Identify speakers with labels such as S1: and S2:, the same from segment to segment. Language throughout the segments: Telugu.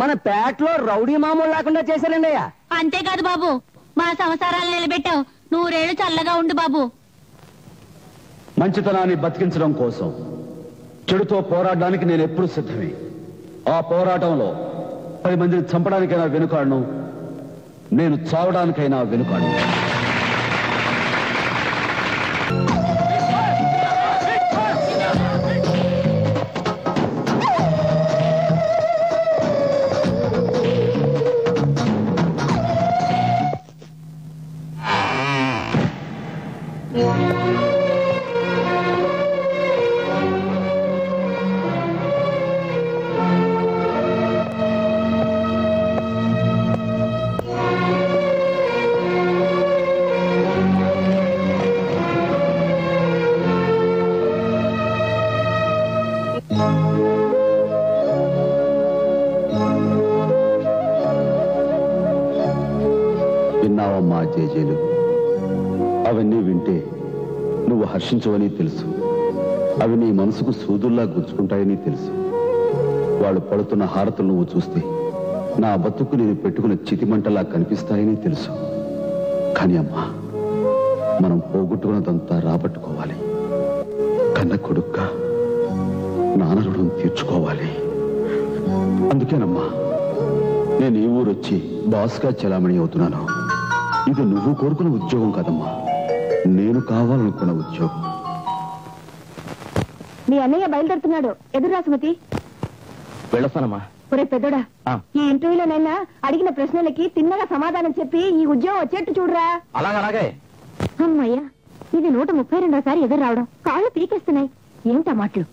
S1: మన పేటలో రౌడీ మామూలు లేకుండా చేశారండి అయ్యా.
S2: అంతేకాదు బాబు, మా సంసారాలు నిలబెట్టావు. 100 ఏళ్ళు చల్లగా ఉండు బాబు.
S3: మంచితనాన్ని బతికించడం కోసం చెడుతో పోరాడడానికి నేను ఎప్పుడు సిద్ధమే. ఆ పోరాటంలో 10 మందిని చంపడానికైనా వెనుకాడను, నేను చావడానికైనా వెనుకాడను. విన్నావమ్మా జేజేలు, అవన్నీ వింటే నువ్వు హర్షించవని తెలుసు. అవి నీ మనసుకు సూదుల్లా గుచ్చుకుంటాయని తెలుసు. వాళ్ళు పడుతున్న హారతులు నువ్వు చూస్తే నా బతుకు నేను పెట్టుకున్న చితిమంటలా కనిపిస్తాయని తెలుసు. కానీ అమ్మా, మనం పోగొట్టుకున్నదంతా రాబట్టుకోవాలి. కన్న కొడుక్గా నాన్న రుణం తీర్చుకోవాలి. అందుకేనమ్మా నేను ఈ ఊరొచ్చి బాస్గా చలామణి అవుతున్నాను. ఇది నువ్వు కోరుకున్న ఉద్యోగం కాదమ్మా, నేను కావాలనుకున్న ఉద్యోగం.
S2: మీ అన్నయ్య బయలుదేరుతున్నాడు. ఎదురురా సుమతి.
S1: వెళ్ళొస్తానమ్మా.
S2: ఒరే పెద్దోడా, ఈ ఇంటర్వ్యూలోనైనా అడిగిన ప్రశ్నలకి తిన్నగా సమాధానం చెప్పి ఈ ఉద్యోగం వచ్చేట్టు చూడరా.
S1: అలాగే.
S2: అమ్మయ్యా, ఇది 132సారి ఎదురు రావడం కాళ్ళు పీకేస్తున్నాయి. ఏంటా మాటలు?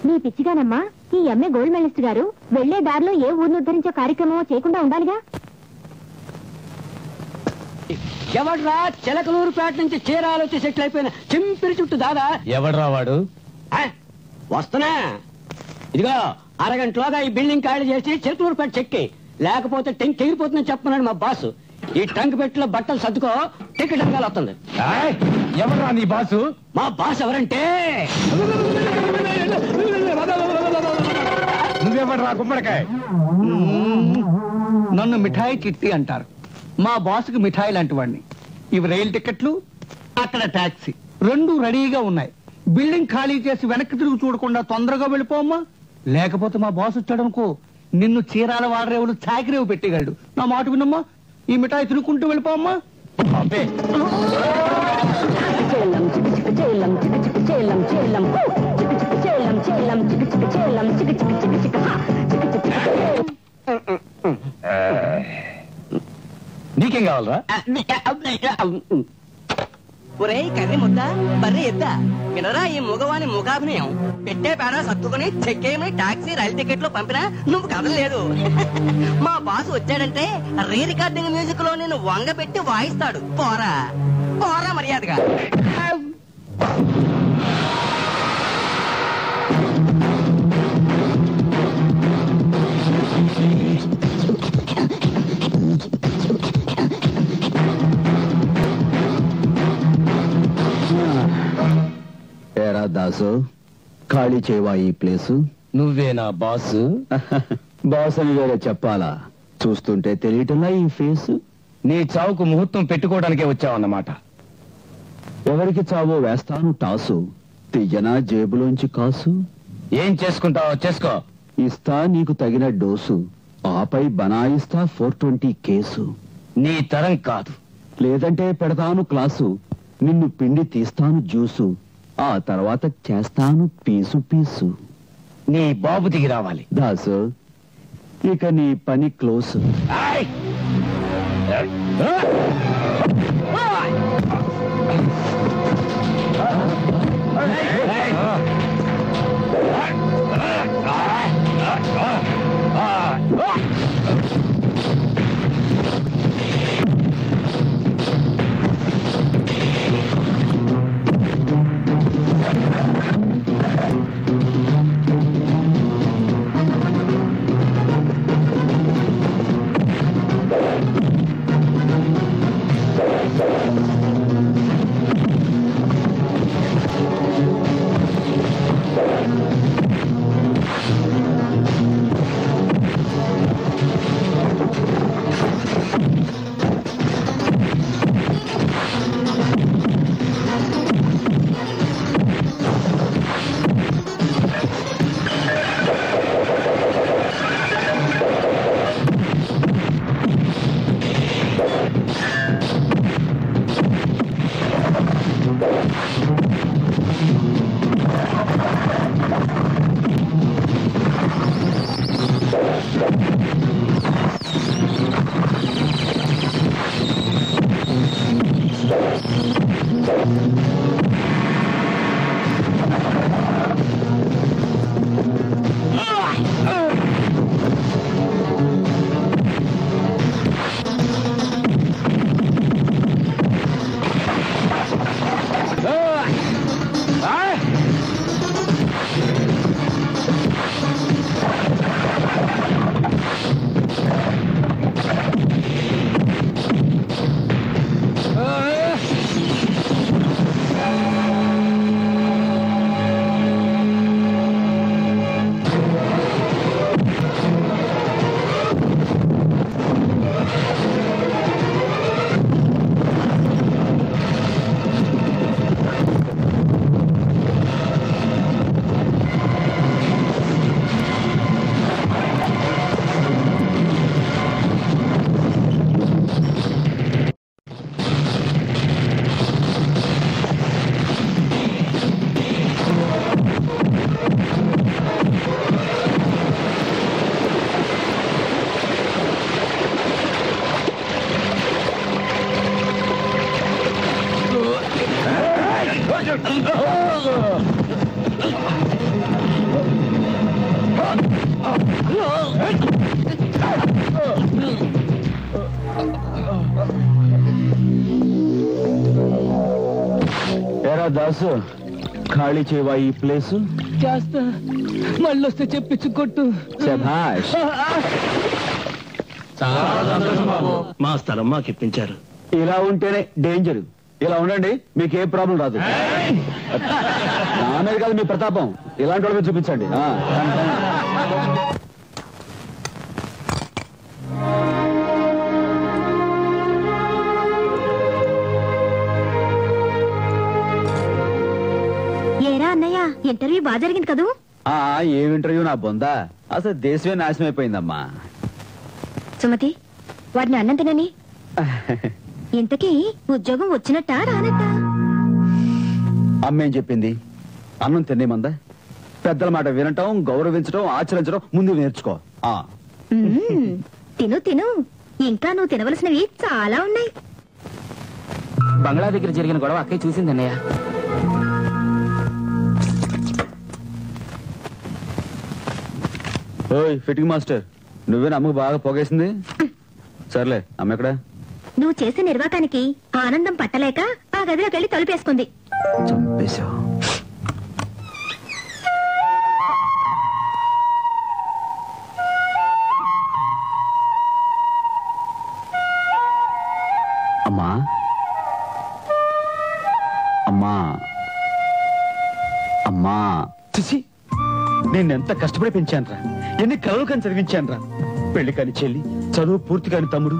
S2: నీ పిచ్చిగానమ్మా, ఈ ఎంఏ గోల్డ్ మెడలిస్ట్ గారు వెళ్లే దారిలో ఏ ఊరిని ఉద్ధరించే కార్యక్రమం చేయకుండా ఉండాలిగా.
S1: ఎవడ్రా చిలకలూరుపేట నుంచి చీరాలు వచ్చి సెటిల్ అయిపోయిన చింపిరి చుట్టూ దాదా?
S4: ఎవడ్రా వాడు?
S1: వస్తున్నా. ఇదిగో అరగంటలోగా ఈ బిల్డింగ్ ఖాళీ చేసి చిలకలూరుపేట చెక్కి, లేకపోతే టెంక్ ఎగిరిపోతుందని చెప్పమన్నాడు మా బాసు. ఈ టంక్ పెట్టిలో బట్టలు సర్దుకో, టికెట్ అంకాలు వస్తుంది.
S4: ఎవడ్రా నీ బాసు?
S1: మా బాస్ ఎవరంటే
S4: నువ్వెవడ్రా గుమ్మడికాయ?
S5: నన్ను మిఠాయి చిట్టి అంటారు. మా బాసుకి మిఠాయి లాంటి వాడిని. ఇవి రైలు టికెట్లు, అక్కడ టాక్సీ, 2 రెడీగా ఉన్నాయి. బిల్డింగ్ ఖాళీ చేసి వెనక్కి తిరుగు చూడకుండా తొందరగా వెళ్ళిపోమ్మా. లేకపోతే మా బాస్ వచ్చాడనుకో, నిన్ను చీరాల వాడరేవులు చాకిరేవు పెట్టేగాడు. నా మాట వినమ్మా, ఈ మిఠాయి తినుకుంటూ వెళ్ళిపోమ్మా.
S4: నీకేం కావాలరా?
S6: ఒరే కర్రీ ముద్ద, బర్రె ఎద్ద, వినరా ఈ మగవాని ముఖాభినయం. పెట్టే పేడ సత్తుకుని చెక్కేయమని టాక్సీ రైలు టికెట్ లో పంపినా నువ్వు కదలలేదు. మా బాసు వచ్చాడంటే రీ రికార్డింగ్ మ్యూజిక్ లో నేను వంగ పెట్టి వాయిస్తాడు. పోరా పోరా మర్యాదగా.
S3: ఏరా దాసు, ఖాళీ చేయవా ఈ ప్లేసు?
S4: నువ్వేనా బాసు?
S3: బాస్ అని వేరే చెప్పాలా? చూస్తుంటే తెలియటంలా ఈ ఫేసు.
S4: నీ చావుకు ముహూర్తం పెట్టుకోవడానికే వచ్చావన్నమాట.
S3: ఎవరికి చావో వేస్తాను టాసు, తియ్యనా జేబులోంచి కాసు.
S4: ఏం చేసుకుంటావో చేసుకో.
S3: ఇస్తా నీకు తగిన డోసు, ఆపై బనాయిస్తా 420 కేసు.
S4: నీ తరం కాదు.
S3: లేదంటే పెడతాను క్లాసు, నిన్ను పిండి తీస్తాను జ్యూసు, ఆ తర్వాత చేస్తాను పీసు పీసు.
S4: నీ బాబు దిగి రావాలి.
S3: దాసు, ఇక నీ పని క్లోజ్. దాసు ఖాళీ చేయవా ఈ ప్లేసు?
S4: చేస్తా, మళ్ళొస్తే చెప్పించు కొట్టు.
S3: శభాష్.
S7: మా స్థలం మాకు ఇప్పించారు.
S3: ఇలా ఉంటేనే డేంజర్. ఇలా ఉండండి, మీకు ఏ ప్రాబ్లం రాదు. నా మీద కాదు మీ ప్రతాపం, ఇలాంటి వాళ్ళు మీరు చూపించండి.
S2: ఏరా అన్నయ్య, ఇంటర్వ్యూ బాగా జరిగింది కదూ?
S3: ఏం ఇంటర్వ్యూ నా బొందా, అసలు దేశమే నాశనం అయిపోయిందమ్మా.
S2: సుమతి, వాడిని అన్నం తినని. ఇంతకీ ఉద్యోగం వచ్చినట్టా రానట్టా?
S3: అమ్మేం చెప్పింది? అన్నం తినేమందా? పెద్దల మాట వినటం, గౌరవించడం, ఆచరించడం ముందు నేర్చుకో.
S2: తిను తిను, ఇంకా నువ్వు తినవలసినవి చాలా ఉన్నాయి.
S4: బంగ్లా దగ్గర జరిగిన గొడవ అక్కయ్య చూసిందన్నయ్య.
S3: ఓయ్ ఫిట్టింగ్ మాస్టర్, నువ్వేనా అమ్మకు బాగా పోగేసింది? సర్లే, అమ్మ ఎక్కడ?
S2: నువ్వు చేసే నిర్వాకానికి ఆనందం పట్టలేక ఆ గదిలోకి వెళ్ళి తలుపేసుకుంది.
S3: చంపేశావు. అమ్మా అమ్మా అమ్మా, చిచి, నేనెంత కష్టపడి పెంచానురా, ఎన్ని కలలు కానీ చదివించానురా. పెళ్లి కాని చెల్లి, చదువు పూర్తి కాని తమ్ముడు,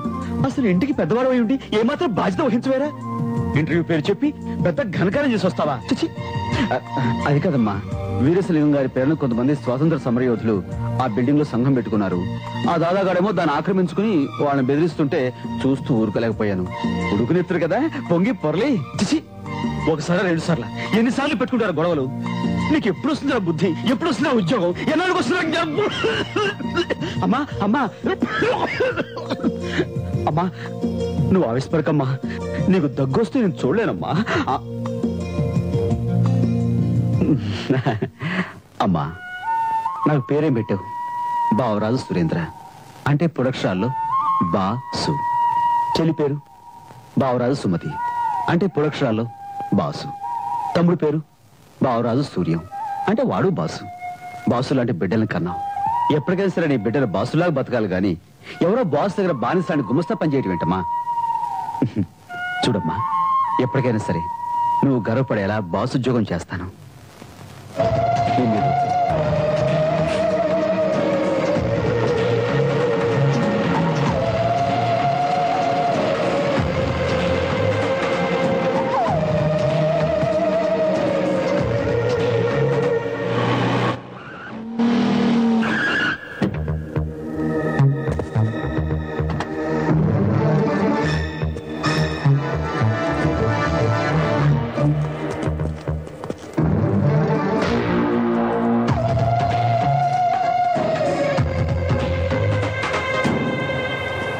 S3: అసలు ఇంటికి పెద్దవాడు అయి ఉండి ఏమాత్రం బాధ్యత వహించవేరా? ఇంటర్వ్యూ పేరు చెప్పి పెద్ద ఘనకారం చేసి వస్తావా? చిచి. అది కదమ్మా, వీరేశలింగం గారి పేరును కొంతమంది స్వాతంత్ర సమరయోధులు ఆ బిల్డింగ్ లో సంఘం పెట్టుకున్నారు. ఆ దాదాగాడేమో దాన్ని ఆక్రమించుకుని వాళ్ళని బెదిరిస్తుంటే చూస్తూ ఊరుకోలేకపోయాను. ఉడుకునెత్తురు కదా, పొంగి పొరలి. చిచి, ఒకసారి 2 సార్లు ఎన్నిసార్లు పెట్టుకుంటారు గొడవలు? నీకు ఎప్పుడు వస్తుందా బుద్ధి? ఎప్పుడు వస్తుందా ఉద్యోగం? ఎన్నాళ్ళకి వస్తుందా? అమ్మా అమ్మా అమ్మా, నువ్వు ఆవిష్పరకమ్మా, నీకు దగ్గొస్తే నేను చూడలేనమ్మా. అమ్మా, నాకు పేరేం పెట్టావు? బావరాజు సురేంద్ర, అంటే పుడక్షరాల్లో బాసు. చెల్లి పేరు బావరాజు సుమతి, అంటే పుడక్షరాల్లో బాసు. తమ్ముడు పేరు బావరాజు సూర్యం, అంటే వాడు బాసు. బాసు లాంటి బిడ్డలను కన్నావు. ఎప్పటికైనా సరే నీ బిడ్డలు బాసులాగా బతకాలి గాని ఎవరో బాసు దగ్గర బానిసాన్ని గుమస్తా పనిచేయటం ఏంటమ్మా? చూడమ్మా, ఎప్పటికైనా సరే నువ్వు గర్వపడేలా బాసు ఉద్యోగం చేస్తాను.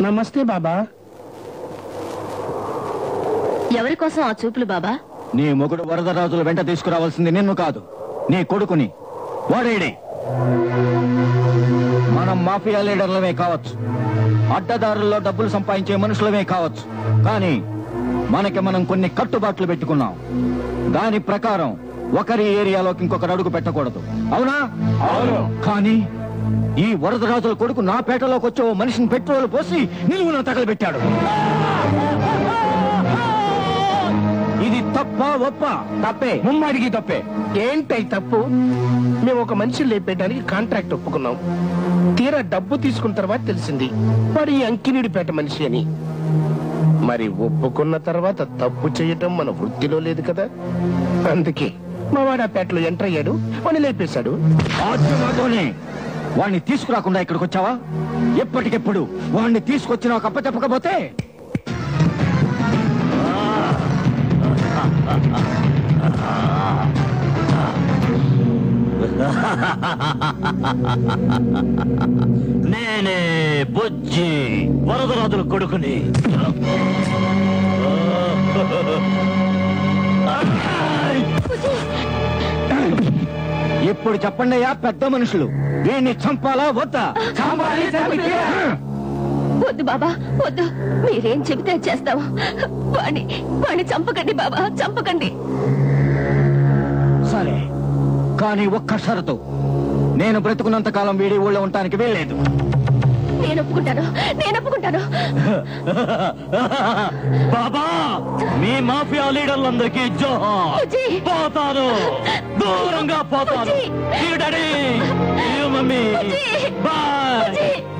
S7: నమస్తే బాబా.
S2: ఎవరి కోసం ఆ చూపులు బాబా?
S4: నీ మొగుడు వరదరాజుల వెంట తీసుకురావాల్సింది నిన్ను కాదు, నీ కొడుకుని. వాడేడే. మనం మాఫియా లీడర్లమే కావచ్చు, అడ్డదారుల్లో డబ్బులు సంపాదించే మనుషులమే కావచ్చు, కానీ మనకి మనం కొన్ని కట్టుబాట్లు పెట్టుకున్నాం. దాని ప్రకారం ఒకరి ఏరియాలోకి ఇంకొకరు అడుగు పెట్టకూడదు, అవునా? అవును. కానీ ఈ వరదరాజుల కొడుకు నా పేటలోకి వచ్చే ఓ మనిషిని పెట్రోల్ పోసి నిలువున తగలబెట్టాడు. ఇది తప్ప ఒప్ప? తప్పే, ముమ్మాడికి తప్పే.
S7: ఏంటై తప్పు? మేము ఒక మనిషిని లేపేయడానికి కాంట్రాక్ట్ ఒప్పుకున్నాం. తీరా డబ్బు తీసుకున్న తర్వాత తెలిసింది మరి అంకినీడిపేట మనిషి అని. మరి ఒప్పుకున్న తర్వాత తప్పు చేయటం మన వృత్తిలో లేదు కదా. అందుకే మా వాడు ఆ పేటలో ఎంటర్ అయ్యాడు, వాడిని లేపేశాడు.
S4: వాణ్ణి తీసుకురాకుండా ఇక్కడికి వచ్చావా? ఎప్పటికెప్పుడు వాణ్ణి తీసుకొచ్చి నాకు అప్పచెప్పకపోతే
S7: నేనే బుజ్జి, వరదరాజుల కొడుకుని.
S4: ఇప్పుడు చెప్పండి అయ్యా పెద్ద మనుషులు, వీణ్ణి చంపాలా వద్దా?
S2: వద్దు బాబా, వద్దు. మీరేం చెబితే చేస్తావు. వాణ్ణి చంపకండి బాబా, చంపకండి.
S4: కానీ ఒక్క షరతు, నేను బ్రతుకున్నంత కాలం వీడి ఊళ్ళో ఉండటానికి వీల్లేదు.
S2: నేను ఒప్పుకుంటాను.
S4: బాబా, మీ మాఫియా లీడర్లందరికీ జోహార్. పోతాను, దూరంగా పోతాను. Daddy, mummy, bye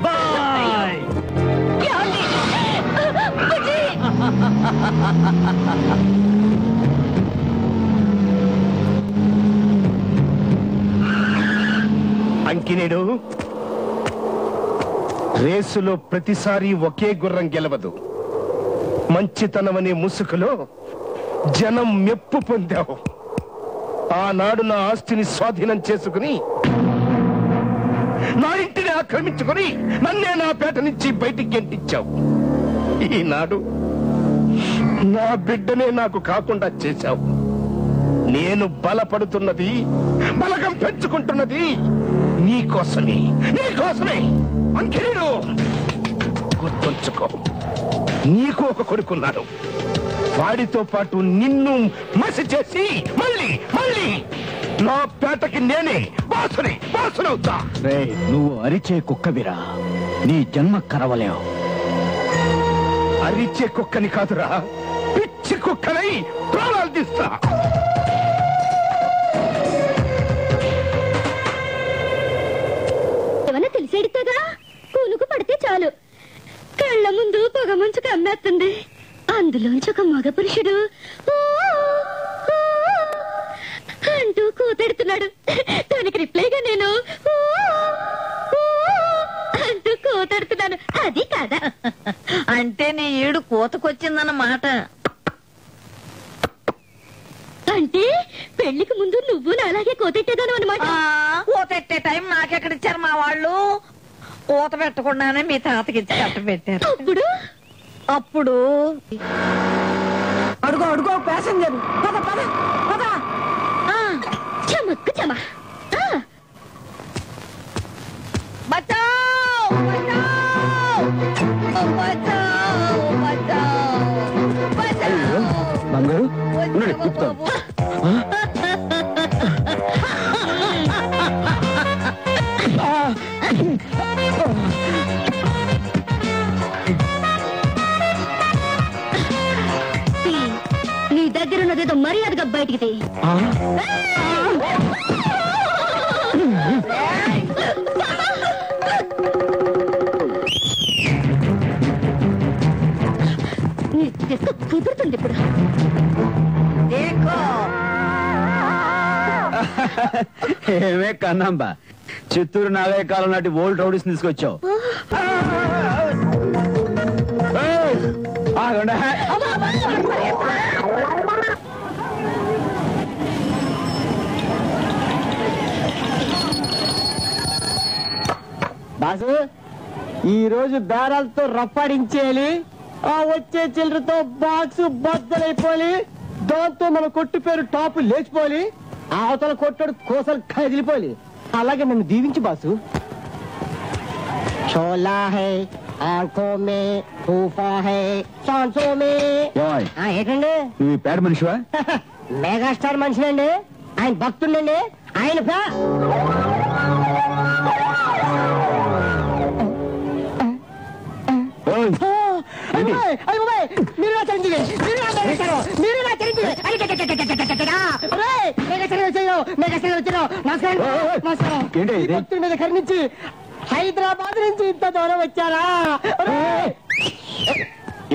S4: bye.
S7: అంకినేడు, రేసులో ప్రతిసారి ఒకే గుర్రం గెలవదు. మంచితనమనే ముసుగులో జనం మెప్పు పొందావు. ఆనాడు నా ఆస్తిని స్వాధీనం చేసుకుని, నా ఇంటిని ఆక్రమించుకుని, నన్నే నా పేట నుంచి బయటికి గెంటించావు. ఈనాడు నా బిడ్డనే నాకు కాకుండా చేశావు. నేను బలపడుతున్నది, బలగం పెంచుకుంటున్నది నీకోసమే. అంకిరీడు, గుర్తుంచుకో, నీకు ఒక కొడుకున్నాడు. వాడితో పాటు నిన్ను మసి చేసి మళ్ళీ నా పేటకి నేనే బాసునవుతా.
S4: నువ్వు అరిచే కుక్కవిరా, నీ జన్మ కరవలేవు.
S7: అరిచే కుక్కని కాదురా, పిచ్చి కుక్కనై ప్రాణాలు తీస్తా.
S2: ఏమన్నా తెలిసేడుతుందా? కూలుకు పడితే చాలు, కళ్ళ ముందు పొగ ముంచు కమ్మేస్తుంది. అందులోంచి ఒక మగ పురుషుడు అంటూ కూతెడుతున్నాడు. దానికి రిప్లైగా నేను అంటూ కూతెడుతున్నాను. అది కాదా?
S8: అంటే నీ ఈడు కోతకొచ్చిందన్నమాట.
S2: అంటే పెళ్లికి ముందు నువ్వు అలాగే కోతెట్టేదాను అనమాట.
S8: కోతెట్టే టైం నాకెక్కడిచ్చారు మా వాళ్ళు? కోత పెట్టకుండానే మీ తాతకి ఇచ్చి కట్ట పెట్టారు. అప్పుడు అడుగో ప్యాసింజర్, పద పద పద.
S2: చమక్కు చమ.
S3: బంగారు చెప్తాను.
S2: నీ దగ్గర ఉన్నదేదో మర్యాదగా బయటికి తీ. కుదురుతుంది ఇప్పుడు.
S3: ఏమే కన్నాంబా, చిత్తూరు నాగయ్య కాలం నాటి ఓల్డ్ రౌడీస్ తీసుకొచ్చావు.
S1: బాసు, ఈ రోజు బేరాలతో రప్పాడించేయాలి. ఆ వచ్చే చిల్లరతో బాక్స్ బద్దలైపోయి, దాంతో మన కొట్టు పేరు టాపు లేచిపోయి, అవతల కొట్టాడు కోసలు కదిలిపోయి. అలాగే నన్ను దీవించి బాసు. చోలా హై ఆంఖో మే, తూఫా హై సాంసో మే. ఏంటండి
S3: నువ్వు పేడ మనిషివా?
S1: మెగాస్టార్ మనిషినండి, ఆయన భక్తుండండి. ఆయన కర్ణించి హైదరాబాద్ నుంచి ఇంత దూరం వచ్చారా?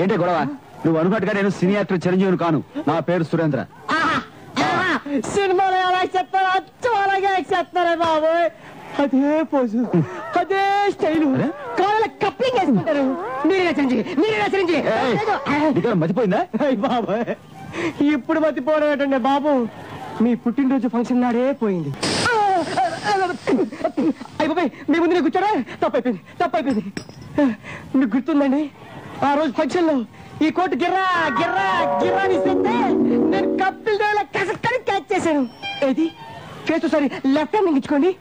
S3: ఏంటి గొడవ? నువ్వు అనుకున్నట్టుగా నేను సినీ యాక్టర్ చిరంజీవిని కాను. నా పేరు సురేంద్ర.
S1: సినిమాలో ఎలా చెప్తారా? అలాగే చెప్తారా బాబు? అదే పోజు, అదే స్టైలు, కాళ్ళ కప్లింగ్ వేసుకుంటారు.
S3: మతిపోయిందా
S1: బాబాయ్? ఇప్పుడు మతిపోవడం ఏంటండి బాబు? మీ పుట్టినరోజు ఫంక్షన్ నాడే పోయింది. అయ్య బాబాయ్, మీ ముందు నేను కూర్చోడా? తప్పైపోయింది. మీకు గుర్తుందండి, ఆ రోజు ఫంక్షన్ లో ఈ కోటు గిర్రా గిర్రా గిర్రా ఇస్తే నేను కప్పిల్ దేవుల కసక్కని క్యాచ్ చేశాను. ఏది ఫేస్ సారీ లెఫ్ట్ హ్యాండ్ ఇచ్చుకోండి.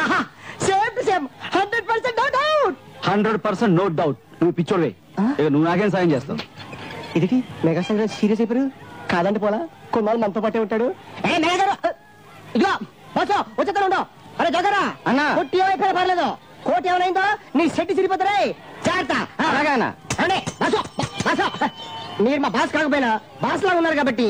S1: ఆహా, same to same, 100% no doubt.
S3: 100% no doubt. నువ్వు పిచ్చోడివే. నువ్వు నాకేం సాయం చేస్తావు?
S1: ఇది మెగాస్టార్ సీరియస్ అయిపోయారు కాదంటే పోలా. కొన్నాళ్ళు మనతో పాటే ఉంటాడు. ఇదిగో
S6: బస్సు వచ్చేస్తాను. అరే జగరా
S4: అన్నా.
S6: కొట్టి ఏమైపోయినా పర్లేదు, కోటి ఏమైందో నీ సెట్టి సిరిపోతారే జాగ్రత్త.
S4: అలాగేనా?
S6: రండి, బస్సు బస్సు. మీరు మా బాస్ కాకపోయినా బాస్ లా ఉన్నారు కాబట్టి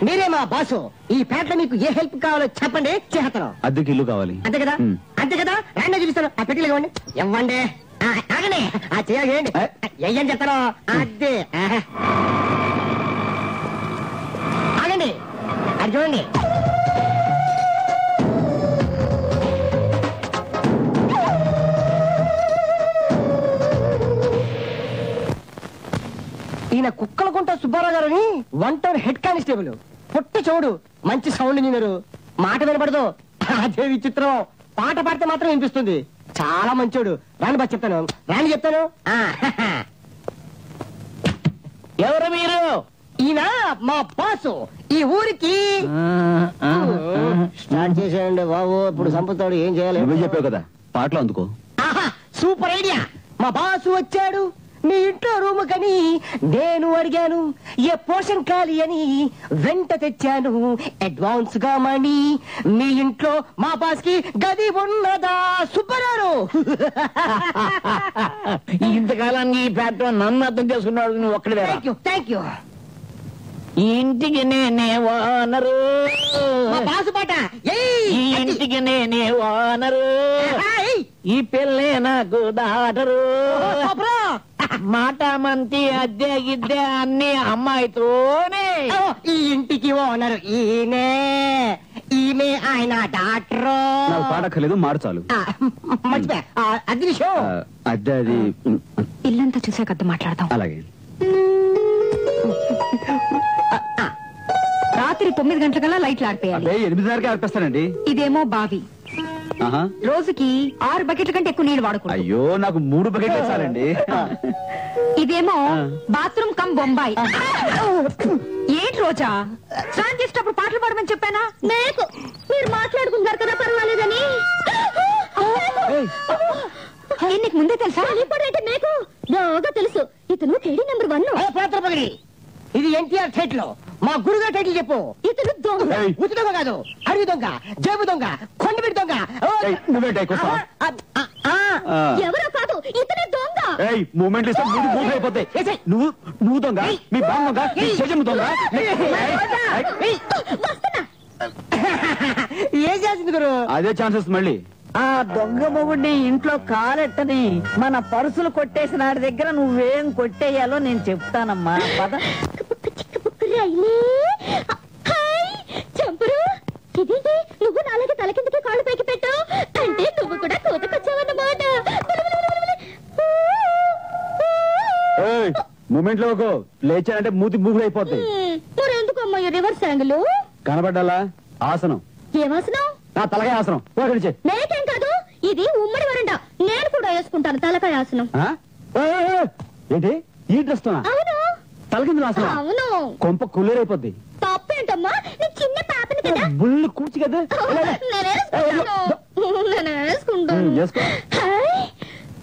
S6: మీరే మా బాసు. ఈ పేటలో మీకు ఏ హెల్ప్ కావాలో చెప్పండి, చేస్తాను.
S3: అద్దెకి ఇల్లు కావాలి.
S6: అంతే కదా అంతే కదా, రండి చూపిస్తాను. ఆ పెట్టిలు ఇవ్వండి, ఇవ్వండి. ఆగండి, ఆ చేయండి, ఎయ్యని చెప్తాను. అదే ఆగండి, అది చూడండి. ఈయన కుక్కలకుంట సుబ్బారావు గారు అని 1 టౌన్ హెడ్ కానిస్టేబుల్. పొట్టి చౌడు, మంచి సౌండ్ ఇంజనీరు. మాట వినపడదు, అదే విచిత్రం. పాట పాడితే మాత్రం వినిపిస్తుంది. చాలా మంచోడు. రాని బా చెప్తాను, రాని చెప్తాను. ఎవరు మీరు? ఈయన మా బాసు. ఈ ఊరికి స్టార్ట్ చేసేయండి బాబు, ఇప్పుడు సంపతాడు. ఏం చేయాలి?
S3: నువ్వే చెప్పావు కదా, పాటలు అందుకో.
S6: Super idea. మా బాసు వచ్చాడు మీ ఇంట్లో రూమ్ కని, నేను అడిగాను ఏ పోర్షన్ ఖాళీ అని, వెంట తెచ్చాను అడ్వాన్స్ గా మనీ. మీ ఇంట్లో మా బాస్ కి గది ఉన్నదా సుబ్బరారు?
S4: ఇంతకాలాన్ని ఈ పేట నన్ను అర్థం చేసుకున్నాడు నువ్వు ఒక్కడే.
S6: Thank you.
S4: ఈ ఇంటికి నేనే ఓనరు,
S6: మా బాసు పాట.
S4: ఈ ఇంటికి నేనే ఓనరు, ఈ పిల్లే నాకు దాటరు. మాట మంతి అద్దె గిద్దె అన్ని అమ్మాయితోనే.
S6: ఈ ఇంటికి ఓనరు ఈయనే, ఈమె ఆయన డాక్టరు.
S3: నాకు పాడక్కర్లేదు, మార్చాలు.
S6: మర్చిపోయా, అది విషయం.
S3: అద్దె అది
S2: ఇల్లంతా చూసాక అద్దె మాట్లాడదాం.
S3: అలాగే.
S2: రాత్రి 9 గంటలకల్లా లైట్లు ఆడిపోయాలి.
S3: 8:30కే ఆర్పేస్తానండి.
S2: ఇదేమో బావి,
S3: ఆహా.
S2: రోజుకి 6 బకెట్ల కంటే ఎక్కువ నీళ్లు వాడకూడదు.
S3: అయ్యో, నాకు 3 బకెట్లు చాలండి.
S2: ఇదేమో బాత్రూమ్ కమ్ బొంబాయి. ఏంటి రోజా, స్నానం చేసేటప్పుడు పాటలు పాడమని చెప్పానా? నాకు మీరు మాట్లాడుకుంటారు కదా, పర్వాలేదని. నీకు ముందే తెలుసా? నాకు బాగా తెలుసు. ఇతను కేడీ నెంబర్ 1.
S6: ఇది ఎన్టీఆర్ టైటిల్. మా గురుగారు టైటిల్ చెప్పు.
S2: ఇతను దొంగ.
S6: ఉత్తి దొంగ కాదు, అడవి దొంగ, జేబు దొంగ, కొండబిడి దొంగ.
S2: ఎవరో కాదు, ఇతనే దొంగ.
S3: మూమెంట్ ఇస్తే మూవ్ అయిపోతాయి. నువ్వు దొంగ, మీ బామ్మ దొంగ, మీ చెజమ్మ దొంగ.
S6: ఏం చేసింది గురు?
S3: అదే ఛాన్సెస్ మళ్ళీ.
S8: ఆ దొంగ మొగుడిని ఇంట్లో కాలెట్టని మన పరుసులు కొట్టేసిన వాడి దగ్గర నువ్వేం కొట్టేయాలో నేను చెప్తానమ్మా. పద.
S2: చంపురు, ఇదేంటి నువ్వు నాలుగు తల కిందకి కాళ్ళు పైకి పెట్టు అంటే నువ్వు కూడా కోతకొచ్చావన్నమాట.
S3: మూమెంట్ లో లేచానంటే మూతి మూగులు అయిపోతాయి.
S2: మరెందుకు అమ్మాయి రివర్స్ యాంగిల్?
S3: కనబడ్డాలా? ఆసనం.
S2: ఏమాసనం?
S3: నా తలకాయ ఆసనం.
S2: నేకేం కాదు, ఇది ఉమ్మడి వరండా. నేను కూడా వేసుకుంటాను తలకాయ ఆసనం.
S3: ఏంటి ఈ డ్రెస్ తోనా?
S2: అవును.
S3: తలకిందులు ఆసనం?
S2: అవును.
S3: కొంప కుళ్ళేరైపోద్ది.
S2: తప్పేంటమ్మా, నీ చిన్న పాపని కదా.
S3: బుల్లు కూర్చి కదా.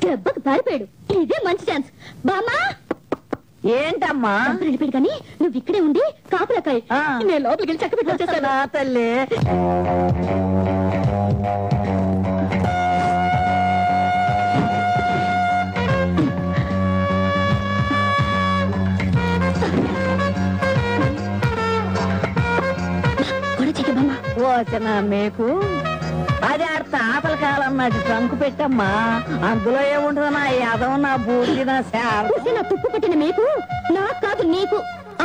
S2: దెబ్బకు పారిపోయాడు. ఇదే మంచి ఛాన్స్. బామా
S8: ఏంటమ్మా?
S2: వెళ్ళిపోయాడు కానీ నువ్వు ఇక్కడే ఉండి కాపులకాయ. నేను లోపలికి వెళ్ళి చక్క పెట్టి వచ్చేసాను.
S8: తల్లి వచ్చిన మీకు అది ఆడ తాతల కాలం నాటి ట్రంకు పెట్టమ్మా. అందులో ఏముంటుందో నా యాదవ, నా బూర్తి, నా శాల.
S2: నా తుప్పు పట్టిన మీకు నాకు కాదు నీకు.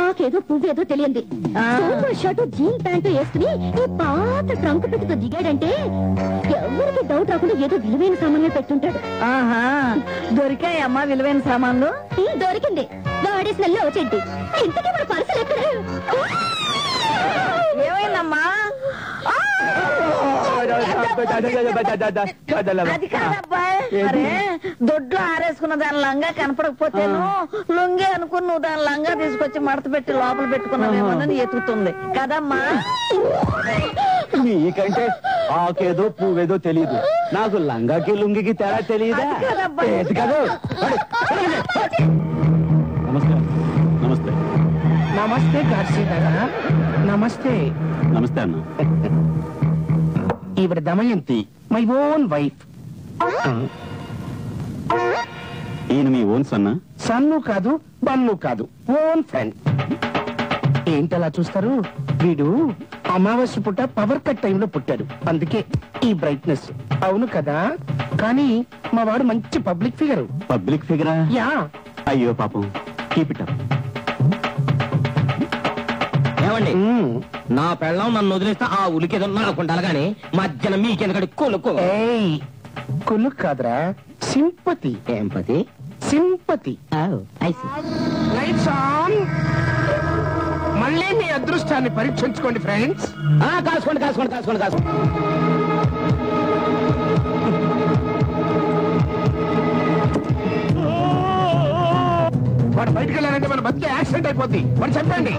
S2: ఆకేదో పువ్వేదో తెలియంది. షర్టు జీన్ ప్యాంటు వేసుకుని ఈ పాత ట్రంకు పెట్టుతో దిగాడంటే ఎవరికి డౌట్ రాకుండా ఏదో విలువైన సామాన్లు పెట్టుంటాడు.
S8: ఆహా, దొరికాయమ్మా విలువైన సామాన్లు?
S2: దొరికింది. వాడేసిన లో చెడ్డి. ఇంతకీ మన పర్సలు ఎక్కడ?
S8: ఏమైందమ్మా? అది కాదబ్బాయి, అరే దొడ్లో ఆరేసుకున్న దాని లంగా కనపడకపోతేను లొంగే అనుకుని నువ్వు దాని లంగా తీసుకొచ్చి మడత పెట్టి లోపల పెట్టుకున్నావేమోనని ఎతుకుతుంది కదమ్మా.
S3: నీకంటే ఆకేదో పువ్వేదో తెలియదు, నాకు లంగాకి లుంగికి తేడా తెలియదా? నమస్కారం. నమస్తే.
S7: నమస్తే గాడ్సే గారా. నమస్తే.
S3: నమస్తే అన్న.
S7: ఈవిడ దమయంతి, మై ఓన్ వైఫ్.
S3: ఈయన మీ ఓన్ సన్నా?
S7: సన్ను కాదు, బన్ను కాదు, ఓన్ ఫ్రెండ్. ఏంటలా చూస్తారు? వీడు అమావాస్య పుట్ట పవర్ కట్ టైంలో పుట్టాడు, అందుకే ఈ బ్రైట్నెస్. అవును కదా? కానీ మా వాడు మంచి పబ్లిక్ ఫిగర్.
S3: పబ్లిక్ ఫిగరా?
S7: యా.
S3: అయ్యో పాపం, కీప్ ఇట్ అప్.
S6: ఏమండి, నా పెళ్ళం నన్ను వదిలేస్తే ఆ ఉలికేదో నడుకుంటాను కానీ మధ్యన మీకెందుకడి కొలుకో.
S7: కొలు కాదురా, సింపతి.
S6: ఏంపతి?
S7: సింపతి. Lights on. మళ్ళీ మీ అదృష్టాన్ని పరీక్షించుకోండి ఫ్రెండ్స్.
S6: కాసుకోండి కాసుకోండి కాసుకోండి కాసుకోండి.
S7: వాడు బయటకు వెళ్ళారంటే మన బతికే యాక్సిడెంట్ అయిపోద్ది. వాడు చెప్పండి.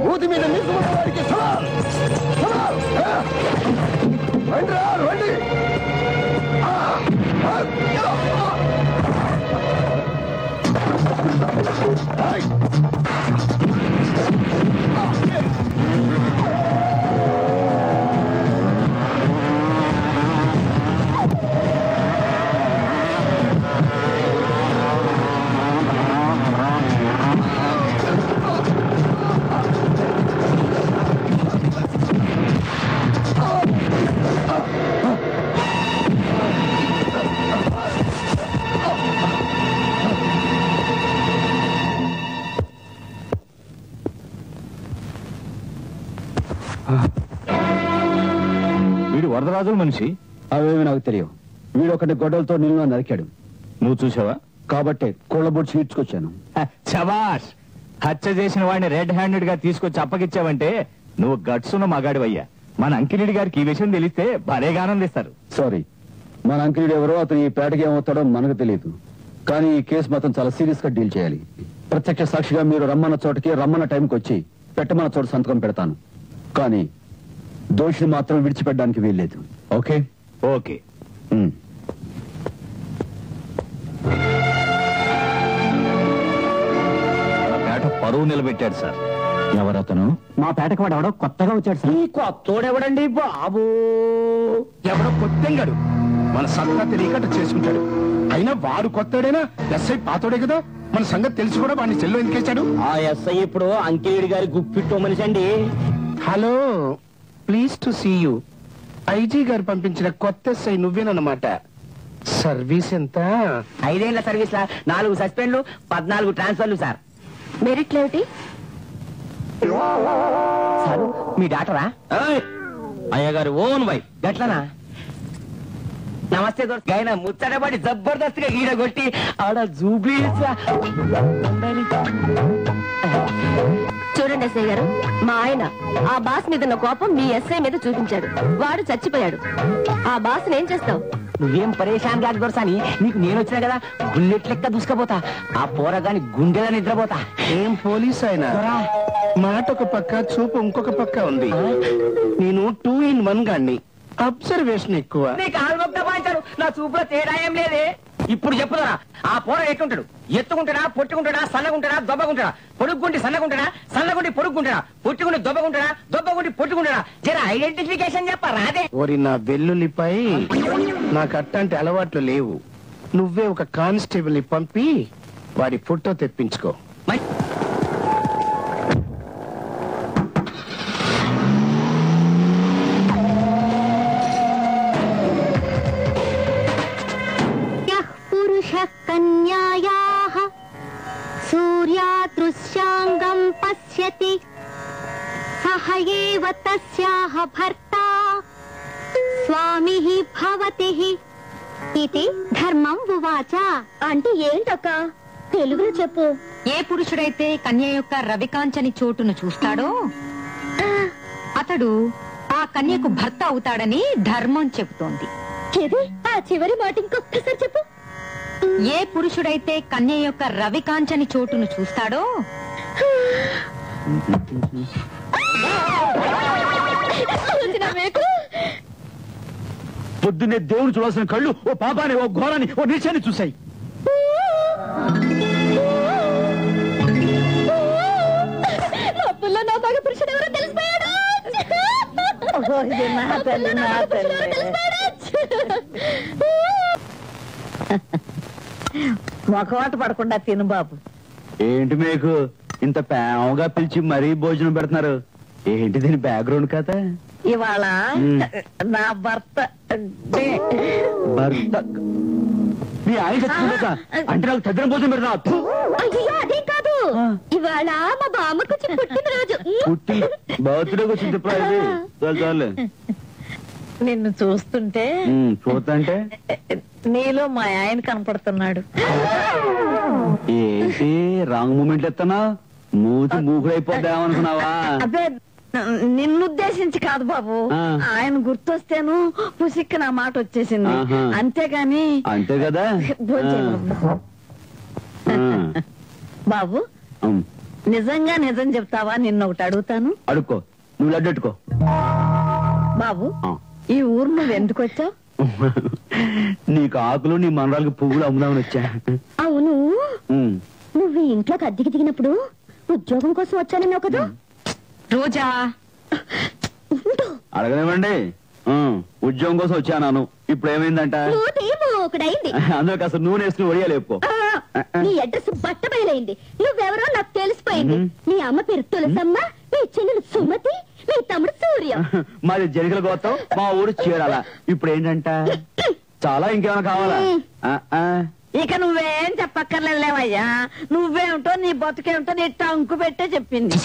S7: మూతి మీద వాడికి రండి.
S3: వీడు వరదరాజుల మనిషి?
S1: అవేమి నాకు తెలియవు. వీడు ఒకటి గొడవలతో నిన్ను నరికాడు.
S3: నువ్వు చూసావా?
S1: కాబట్టే కోళ్ళబొడ్డు చీడ్చుకొచ్చాను.
S3: శబాష్! హత్య చేసిన వాడిని రెడ్ హ్యాండెడ్ గా తీసుకొచ్చి అప్పగిచ్చావంటే నువ్వు గట్సున్న మగాడివయ్యా. మన అంకిరెడ్డి గారికి ఈ విషయం తెలిస్తే భలేగా ఆనందిస్తారు.
S1: సారీ, మన అంకిరెడ్డి ఎవరో, అతను ఈ పేటకి ఏమవుతాడో మనకు తెలియదు. కానీ ఈ కేసు మాత్రం చాలా సీరియస్ గా డీల్ చేయాలి. ప్రత్యక్ష సాక్షిగా మీరు రమ్మన్న చోటకి రమ్మన్న టైంకి వచ్చి పెట్టమన్న చోట సంతకం పెడతాను. కానీ దోషిని మాత్రం విడిచిపెట్టడానికి వీల్లేదు. ఓకే?
S3: ఓకే. పేట పరువు నిలబెట్టాడు సార్.
S1: ఎవరతను?
S6: మా పేటకు వాడు ఎవడో కొత్తగా వచ్చాడు సార్.
S7: కొత్తోడెవడండి బాబు? ఎవడో కొత్తెంగాడు మన సత్తా తెలియకట చేసుకుంటాడు. అయినా వాడు కొత్తోడేనా? ఎస్ఐ పాతోడే కదా. మన సంగతి తెలిసి కూడా వాడిని చెల్లో ఎందుకేశాడు?
S6: ఆ ఎస్ఐ ఇప్పుడు అంకిరెడ్డి గారి గుప్పిట్టో మనిషి అండి.
S7: Hello, please to see you. IG గారు పంపించిన కొత్త ఎస్ఐ నువ్వేనన్నమాట. సర్వీస్ ఎంత?
S6: 5 ఏళ్ల సర్వీస్ లా 4 సస్పెండ్లు, 14 ట్రాన్స్ఫర్లు సార్.
S2: మెరిట్లు ఏమిటి?
S6: సార్ మీ డాక్టరా? అయ్యగారు ఓన్ వైఫ్. గట్లనా? నమస్తే దోస్త్. ఆయన ముచ్చటపడి జబర్దస్త్ గా గీడ కొట్టి ఆడ జూబ్లీ
S2: చూడండి ఎస్ఐ గారు, మా ఆయన ఆ బాస్ మీద ఉన్న కోపం మీ ఎస్ఐ మీద చూపించాడు. వాడు చచ్చిపోయాడు. ఆ బాస్ ఏం చేస్తావు?
S6: నువ్వేం పరేషాన్ కాదు దొరసాని. నీకు నేను వచ్చినా కదా బుల్లెట్ లెక్క దూసుకపోతా. ఆ పోరగాని గుండెలా నిద్రపోతా.
S7: ఏం పోలీస్ ఆయన? మాట ఒక పక్క, చూపు ఇంకొక పక్క ఉంది. నేను 2 in 1 గాన్ని. అబ్జర్వేషన్ ఎక్కువ.
S6: నీకు ఆల్మొక్త పాయించారు. నా చూపులో తేడా ఏం లేదే. ఇప్పుడు చెప్పుదరా, ఆ పోర ఎట్టుంటాడు? ఎత్తుకుంటాడా, పొట్టుకుంటాడా, సన్నగుంటాడా, దొబ్బగుంటాడా? పొడుగుంటి సన్నగుంటాడా, సన్నగుంటి పొడుగుంటాడా, పొట్టుకుంటి దొబ్బగుంటాడా, దొబ్బగుంటి పొట్టుకుంటాడా? జర ఐడెంటిఫికేషన్ చెప్పరా అదే.
S7: ఓరి నా వెల్లుల్లిపై, నాకు అట్లాంటి అలవాట్లు లేవు. నువ్వే ఒక కానిస్టేబుల్ ని పంపి వాడి ఫోటో తెప్పించుకో.
S2: కన్యాయాః సూర్యాదృశ్యాంగం పశ్యతి సహ ఏవ తస్యాః భర్తా స్వామిః భవతిః ఇది ధర్మం ఉవాచ. అంటే ఏంటక్క? తెలుగులో చెప్పు.
S9: ఏ పురుషుడైతే కన్య యొక్క రవికాంచని చోటును చూస్తాడో అతడు ఆ కన్యకు భర్త అవుతాడని ధర్మం చెబుతోంది.
S2: ఏది ఆ చివరి మాట ఇంకొకసారి చెప్పు.
S9: ఏ పురుషుడైతే కన్య యొక్క రవికాంచని చోటును చూస్తాడో
S3: పొద్దున్నే దేవుడు చూడాల్సిన కళ్ళు ఓ పాపాన్ని, ఓ ఘోరాన్ని, ఓ నీచాన్ని చూశాయి.
S2: అప్పుల్లో నా మగ పురుషుడు ఎవరో తెలిసిపోయాడు.
S8: మొఖమాట పడకుండా తిను బాబు.
S3: ఏంటి మీకు ఇంత ప్రేమగా పిలిచి మరీ భోజనం పెడుతున్నారు? ఏంటి దీని బ్యాక్గ్రౌండ్ కథ?
S8: ఇవాళ నా భర్త
S3: భర్త మీ ఆయన చచ్చిందా అంటే నాకు తద్దిన భోజనం పెడుతున్నా?
S2: అయ్యో అదే కాదు, ఇవాళ మా బామ్మకు పుట్టినరోజు.
S3: పుట్టి బర్త్డేకి వచ్చింది చాలు.
S8: నిన్ను చూస్తుంటే
S3: చూస్తుంటే
S8: నీలో మా ఆయన కనపడుతున్నాడు.
S3: ఏంటి రాంగ్ మూమెంట్లు ఎత్తనా? మూతి మూకుడైపోద్దామనుకున్నావా?
S8: అదే నిన్నుద్దేశించి కాదు బాబు, ఆయన గుర్తొస్తేను పుసిక్కి నా మాట వచ్చేసింది, అంతేగాని.
S3: అంతే కదా
S8: బాబు, నిజంగా నిజం చెప్తావా? నిన్నొకటి అడుగుతాను.
S3: అడుక్కో, నువ్వు లడ్డెట్టుకో.
S8: బాబు, ఈ ఊరు నువ్వు ఎందుకు వచ్చావు?
S3: నీకు ఆకులు, నీ మనరాలకి పువ్వులు అమ్ముదామని వచ్చా.
S2: అవును, నువ్వు ఇంట్లోకి అద్దెకి దిగినప్పుడు ఉద్యోగం కోసం వచ్చానన్నావు కదా.
S9: రోజా
S3: అడగనివ్వండి. ఉద్యోగం కోసం వచ్చాను. ఇప్పుడు ఏమైందంట? అందులో కాస్త నూనె వేసుకుని ఒడియాలేపుకో.
S2: నీ అడ్రస్ బట్ట బయలైంది. నువ్వెవరో నాకు తెలిసిపోయింది. మీ అమ్మ పేరు తులసమ్మ, మీ చెల్లెలు సుమతి, మీ తమ్ముడు సూర్య.
S3: మాది జనకల గోత్రం, మా ఊరు చీరాల. ఇప్పుడు ఏంటంట? చాలా ఇంకేమైనా కావాలా?
S8: ఇక నువ్వేం చెప్పక్కర్లేదు లేవయ్యా. నువ్వేమిటో నీ బతుకేమిటో నీ టంకు పెట్టే చెప్పింది.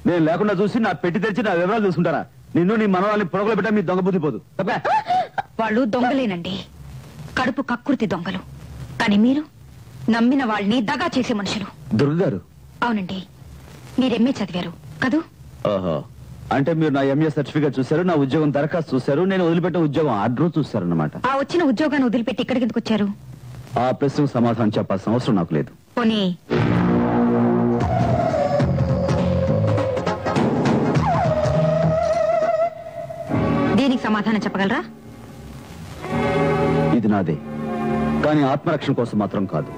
S3: నేను లేకుండా చూసి నా పెట్టి తెరిచి నా వివరాలు చూసుకుంటారా? నిన్ను నీ మనవాళ్ళని పొడగలు పెట్టా మీ దొంగ బుద్ధి పోదు.
S9: వాళ్ళు దొంగలేనండి, కడుపు కక్కుర్తి దొంగలు. కానీ మీరు నమ్మిన వాళ్ళని దగా చేసే మనుషులు.
S3: దుర్గారు?
S9: అవునండి, మీరెంఏ చదివారు కదూ?
S3: ఓహో, అంటే మీరు నా ఎంఏ సర్టిఫికేట్ చూశారు, నా ఉద్యోగం దరఖాస్తు చూశారు, నేను వదిలిపెట్టిన ఉద్యోగం ఆర్డర్ చూశారు అన్నమాట.
S9: ఆ వచ్చిన ఉద్యోగాన్ని వదిలిపెట్టి ఇక్కడికి ఎందుకు వచ్చారు?
S3: ఆ ప్రశ్నకు సమాధానం చెప్పాల్సిన అవసరం నాకు లేదు.
S9: పోనీ దీనికి సమాధానం చెప్పగలరా?
S3: ఇది నాదే, కానీ ఆత్మరక్షణ కోసం మాత్రం కాదు.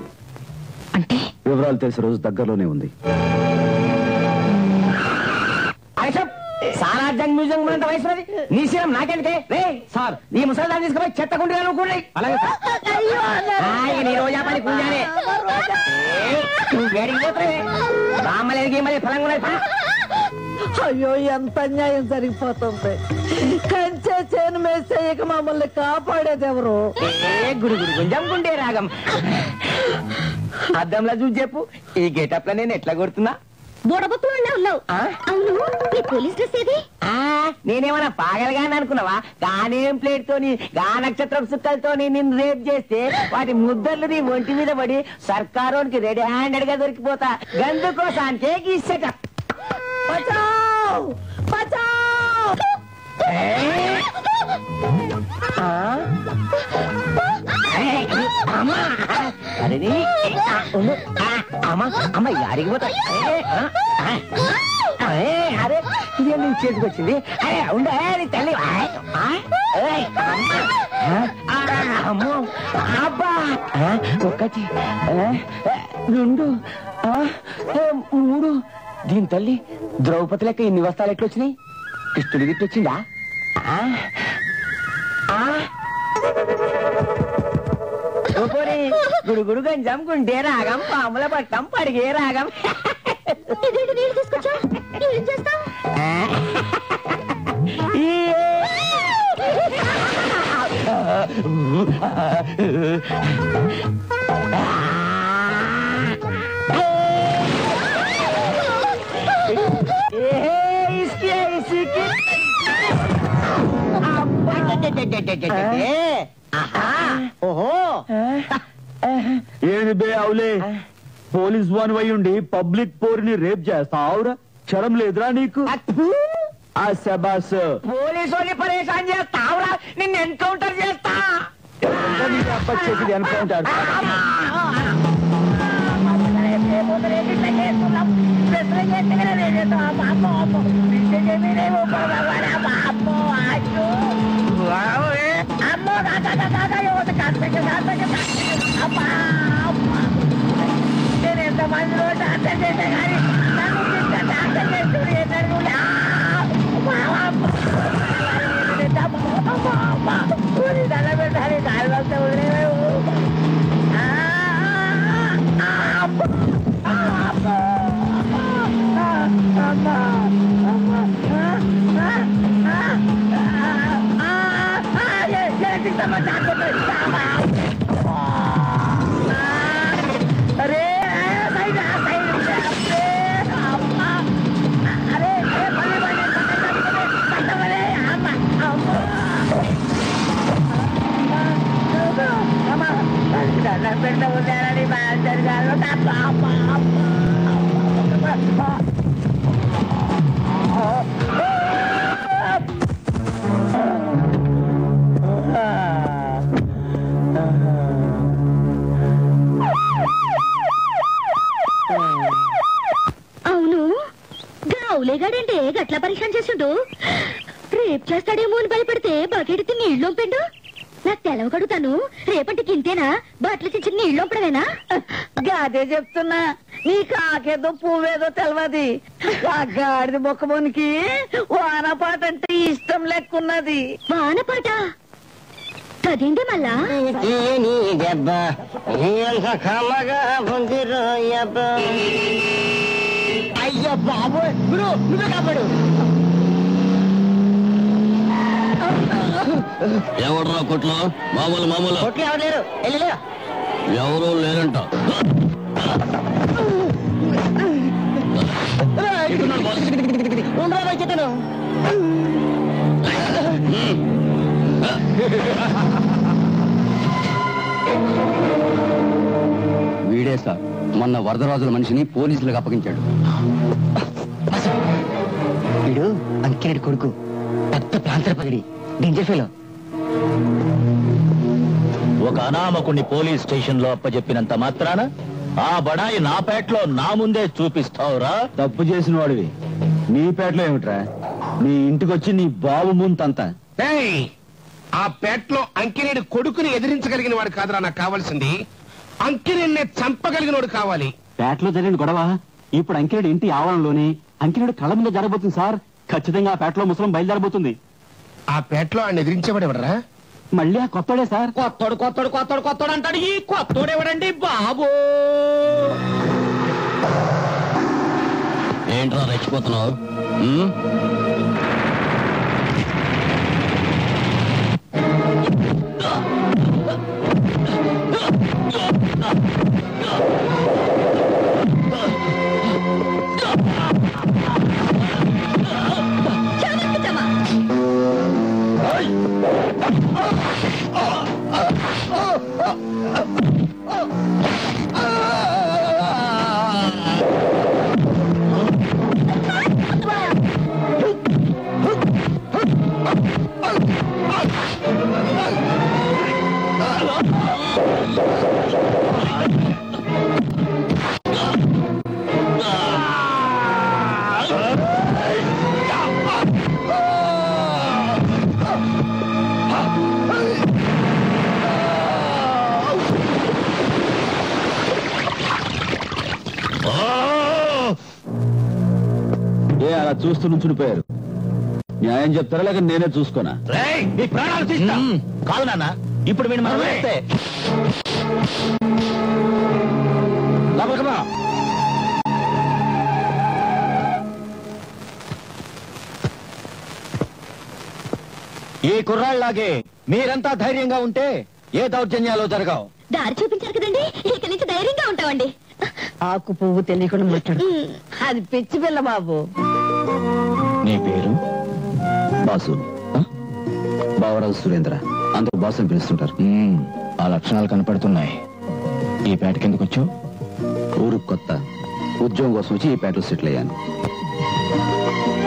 S9: అంటే
S3: వివరాలు తెలిసే రోజు దగ్గరలోనే ఉంది.
S6: సారాజంగ్ మ్యూజియం ఉన్నంత వయసు నీ శీలం నాకెందుకే? రే సార్, ఈ ముసల్దాన్ని తీసుకుపోయి చెత్త కుండీలో కూడా. అలాగే నీ రోజా పని కూజానే. నువ్వు వేడికి పోతే రామలేగి మళ్ళీ ఫలంగా ఉన్నాయి.
S8: అయ్యో, ఎంత అన్యాయం జరిగిపోతుంది. కంచే చేను మేసేయక మమ్మల్ని కాపాడేది ఎవరు?
S6: గుడి గుడి గుంజం గుండే రాగం. అద్దంలా చూసి చెప్పు, ఈ గెటప్ లో నేను ఎట్లా కొడుతున్నా?
S2: బుడబుక్కులోనే ఉన్నావు. అవును, నీ పోలీస్ డ్రెస్ ఏది?
S6: నేనేమన్నా పాగలగాని అనుకున్నావా? గానేం ప్లేట్ తోని, గా నక్షత్రం సుక్కలతోని నిన్ను రేప్ చేస్తే వాటి ముద్దర్లు నీ ఒంటి మీద పడి సర్కారోనికి రెడీ హ్యాండెడ్ గా దొరికిపోతా. గందుకోసానికే ఇచ్చట. అమ్మ యాడికి పోతా? అరే ఇదే నీ చేతికి వచ్చింది. అరే ఉండే తల్లి. అమ్మో అబ్బా, ఒకటి రెండు మూడు. దీని తల్లి ద్రౌపది లెక్క ఇన్ని వస్తాలు ఎట్లొచ్చినాయి? కృష్ణుడి గిట్టు వచ్చిందా? గుడుగుడు గంజం గుండే రాగం, పాముల పట్టం పడిగే రాగం.
S3: ఏది బే అవులే, పోలీస్ వాన్ వై ఉండి పబ్లిక్ పోరిని రేప్ చేస్తావురా? క్షరం లేదురా నీకు? ఆ శబాస్
S6: పోలీసు వాళ్ళని పరేషాన్ చేస్తావురా, నిన్ను ఎన్కౌంటర్ చేస్తా.
S3: చేసేది ఎన్కౌంటర్.
S6: నేను ఎంత మందిలో డాక్టర్ చేసే కానీ నన్ను డాక్టర్ చేస్తుడు పెట్టాలి దాని వస్తే వదిలేవు. అరే పెద్ద ఉన్నారని జరగాలి.
S2: అవును గావులేగాడంటే గట్ల పరీక్ష చేస్తుండు. రేపు చేస్తాడేమో అని భయపడితే బకెట్ నీళ్ళు పండు. నాకు తెలవగడుగుతాను, రేపటికి ఇంతేనా బట్టలు చిన్న నీళ్ళు ఒప్పడమేనా?
S8: అదే చెప్తున్నా, నీ కాకేదో పువ్వేదో తెలవది. ఆ గాడిద మొక్కమునికి వానపాట అంటే ఇష్టం లెక్కున్నది.
S2: వానపాట కదేంటి మళ్ళా?
S6: దెబ్బ కమ్మగా అయ్యో బాబు, నువ్వే కాపాడు.
S1: ఎవడరా కొట్లో? మామూలు
S6: కొట్లు ఎవరు లేరు, వెళ్ళలే.
S1: ఎవరూ లేరంట.
S6: ఉండరా చెట్టాను.
S1: వీడే సార్ మొన్న వరదరాజుల మనిషిని పోలీసులకు అప్పగించాడు.
S6: వీడు అంకిరెడ్డి కొడుకు, పెద్ద ప్రాంతర పగిడి, డేంజర్ ఫెలో.
S4: ఒక అనామకుణ్ణి పోలీస్ స్టేషన్ లో అప్పచెప్పినంత మాత్రాన ఆ బడాయి నా పేటలో నా ముందే చూపిస్తావురా?
S3: తప్పు చేసిన వాడివి నీ పేటలో ఏమిట్రా? నీ ఇంటికొచ్చి నీ బాబు ముంతంతా.
S7: ఆ పేటలో అంకినేడు కొడుకుని ఎదిరించగలిగిన వాడు కాదురా నాకు కావాల్సింది, అంకినేడిని చంపగలిగిన వాడు కావాలి.
S3: పేటలో జరిగిన గొడవ ఇప్పుడు అంకినేడు ఇంటి ఆవరణలోనే అంకినేడు కళ్ళ ముందు జరగబోతుంది సార్. ఖచ్చితంగా ఆ పేటలో ముసలం బయలుదేరబోతుంది.
S7: ఆ పేటలో ఆయన ఎదిరించేవాడు ఎవడరా?
S3: మళ్ళీ ఆ కొత్తోడే సార్.
S6: కొత్తోడు అంటాడు. ఈ కొత్తోడు ఎవడండి బాబు?
S1: ఏంట్రా రెచ్చిపోతున్నావు?
S3: అలా చూస్తూ నుంచునిపోయారు. న్యాయం చెప్తారా లేక నేనే చూసుకోనా?
S4: నీ ప్రాణాలు తీస్తా. కాదు నాన్న, ఇప్పుడు వీడిని మనం వేస్తే ఈ కుర్రాళ్ళలాగే మీరంతా ధైర్యంగా ఉంటే ఏ దౌర్జన్యాలు జరగవు.
S2: దారి చూపించారు కదండి, ఇక నుంచి ధైర్యంగా ఉంటామండి.
S8: ఆకు పువ్వు తెలియకుండా మాట్లాడు. అది పిచ్చి పిల్ల బాబు.
S3: నీ పేరు? బాసు. బావరాజు సురేంద్ర, అందరూ బాసు అని పిలుస్తుంటారు.
S4: ఆ లక్షణాలు కనపడుతున్నాయి. ఈ పేట కిందకు వచ్చావు?
S3: ఊరు కొత్త, ఉద్యోగం కోసం వచ్చి ఈ పేటలో సెటిల్ అయ్యాను.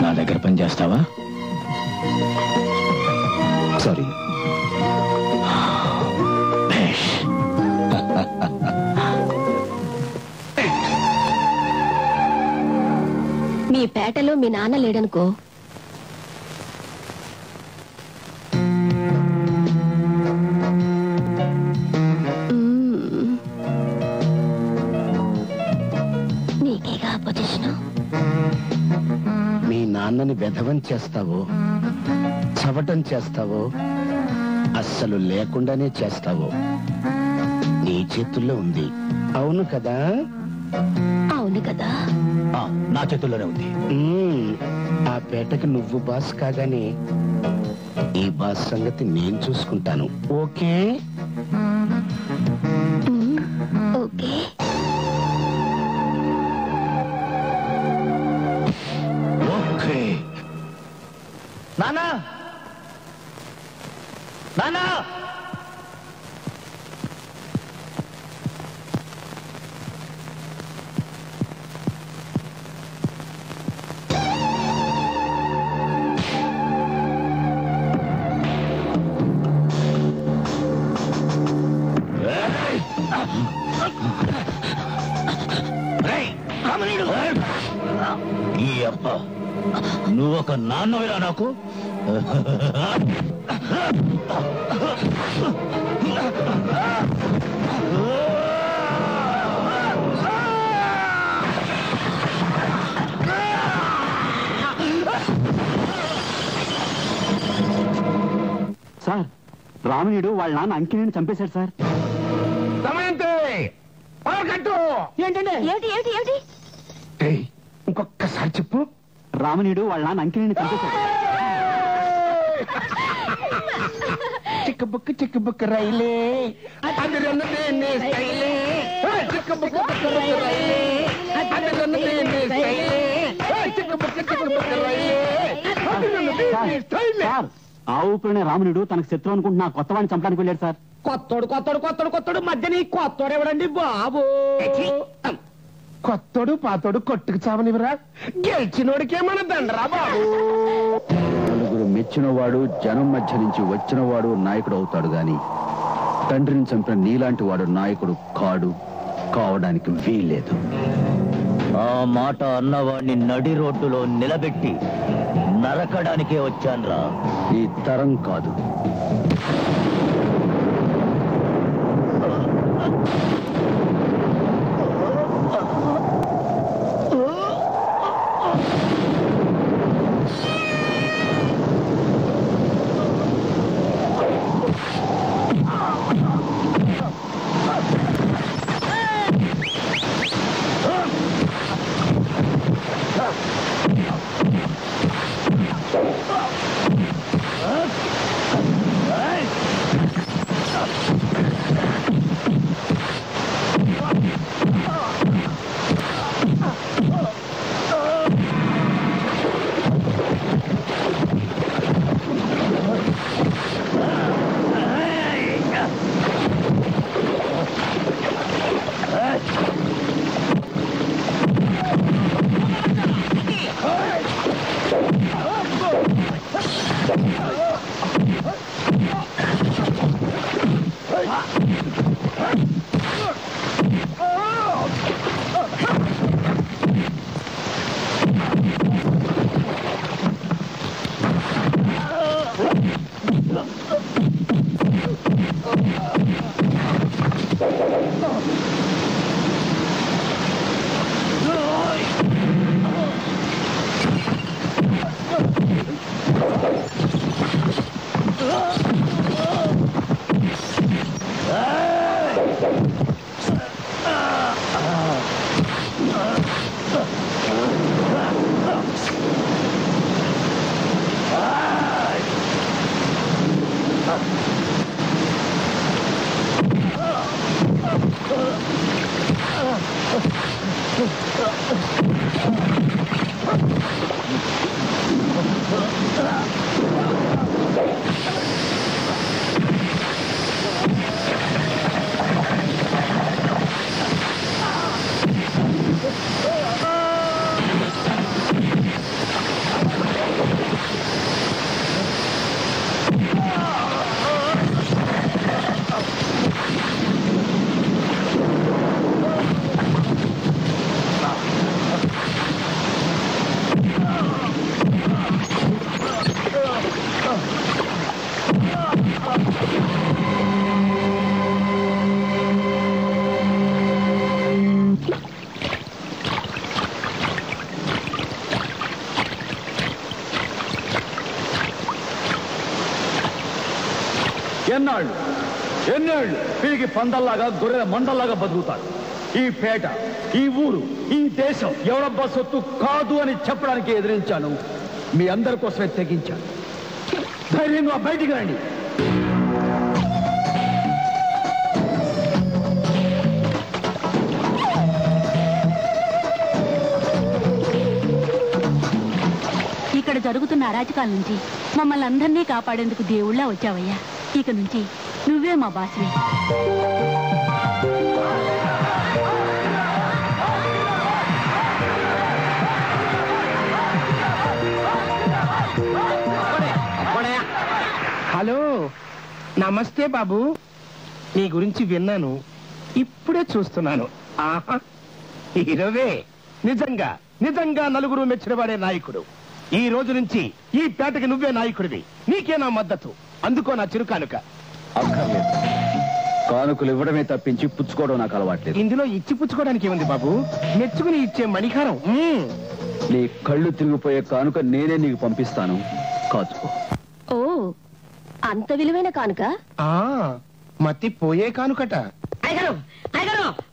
S4: నా దగ్గర పని చేస్తావా? సారీ.
S2: మీ పేటలో మీ నాన్న లేడనుకో, నీకేగా పొజిషను.
S7: మీ నాన్నని వెధవం చేస్తావో, చవటం చేస్తావో, అస్సలు లేకుండానే చేస్తావో నీ చేతుల్లో ఉంది. అవును కదా?
S2: అవును కదా.
S4: నా చేతుల్లోనే ఉంది.
S7: ఆ పేటకి నువ్వు బాస్ కాగానే ఈ బాస్ సంగతి నేను చూసుకుంటాను. ఓకే?
S2: ఓకే.
S4: ఓకే. నానా, నానా, ఈ అబ్బ నువ్వొక నాన్నవేరా నాకు?
S3: సార్, రామణీయుడు వాళ్ళ నాన్న అంకిని చంపేశాడు సార్.
S7: ఏంటంటే
S2: ఏమిటి ఏమిటి ఏమిటి?
S7: ఇంకొక్కసారి చెప్పు.
S3: రామణీయుడు వాళ్ళ నాన్న అంకిని చంపేశాడు.
S7: చిక్కబుక్క రైలే అందులోనే స్టైలే. చిక్కబుక్క రైలే అందులోనే స్టైలే. చిక్కబుక్క రైలే అందులోనే స్టైలే.
S3: సార్, ఆ ఊపిరినే రామణీయుడు తనకు శత్రువు అనుకుంటున్నా కొత్త వాడిని చంపడానికి వెళ్ళాడు సార్.
S1: కొత్తోడు మధ్యని కొత్తోడు ఎవడండి బాబు?
S7: కొత్తోడు పాతోడు కొట్టుకు చావనివరా? గెలిచినోడికేమన్నా దండరా బాబు?
S3: నలుగురు మెచ్చినవాడు జనం మధ్య నుంచి వచ్చినవాడు నాయకుడు అవుతాడు గాని తండ్రిని చంపిన నీలాంటి వాడు నాయకుడు కావడానికి వీల్లేదు.
S4: ఆ మాట అన్నవాడిని నడి రోడ్డులో నిలబెట్టి నరకడానికే వచ్చాన్రా.
S3: ఈ తరం కాదు. ఎన్నేళ్ళు తిరిగి పందల్లాగా గొర్రెల మందల్లాగా బతుకుతాడు? ఈ పేట, ఈ ఊరు, ఈ దేశం ఎవరబ్బా సొత్తు కాదు అని చెప్పడానికి ఎదిరించాను. మీ అందరి కోసమే తెగించాను. ధైర్యంగా బయటికి రండి.
S2: ఇక్కడ జరుగుతున్న అరాచకాల నుంచి మమ్మల్ని అందరినీ కాపాడేందుకు దేవుళ్ళ వచ్చావయ్యా. ఇక నుంచి నువ్వే మా బాస్వి.
S7: హలో, నమస్తే బాబు. నీ గురించి విన్నాను, ఇప్పుడే చూస్తున్నాను. ఆహా, హీరోవే. నిజంగా నిజంగా నలుగురు మెచ్చినవాడే నాయకుడు. ఈ రోజు నుంచి ఈ పేటకి నువ్వే నాయకుడివి. నీకే నా మద్దతు. అందుకో నా చిరుకానుక.
S3: అక్కర్లేదు. కానుకలు ఇవ్వడమే తప్పించి పుచ్చుకోవడం నాకు అలవాట్లేదు.
S7: ఇందులో ఇచ్చి పుచ్చుకోవడానికి ఏముంది బాబు? మెచ్చుకుని ఇచ్చే మణిహారం.
S3: నీ కళ్ళు తిరిగిపోయే కానుక నేనే నీకు పంపిస్తాను, కాచుకో.
S2: ఓ, అంత విలువైన కానుక?
S7: మతి పోయే కానుకట.
S6: అయ్యగారు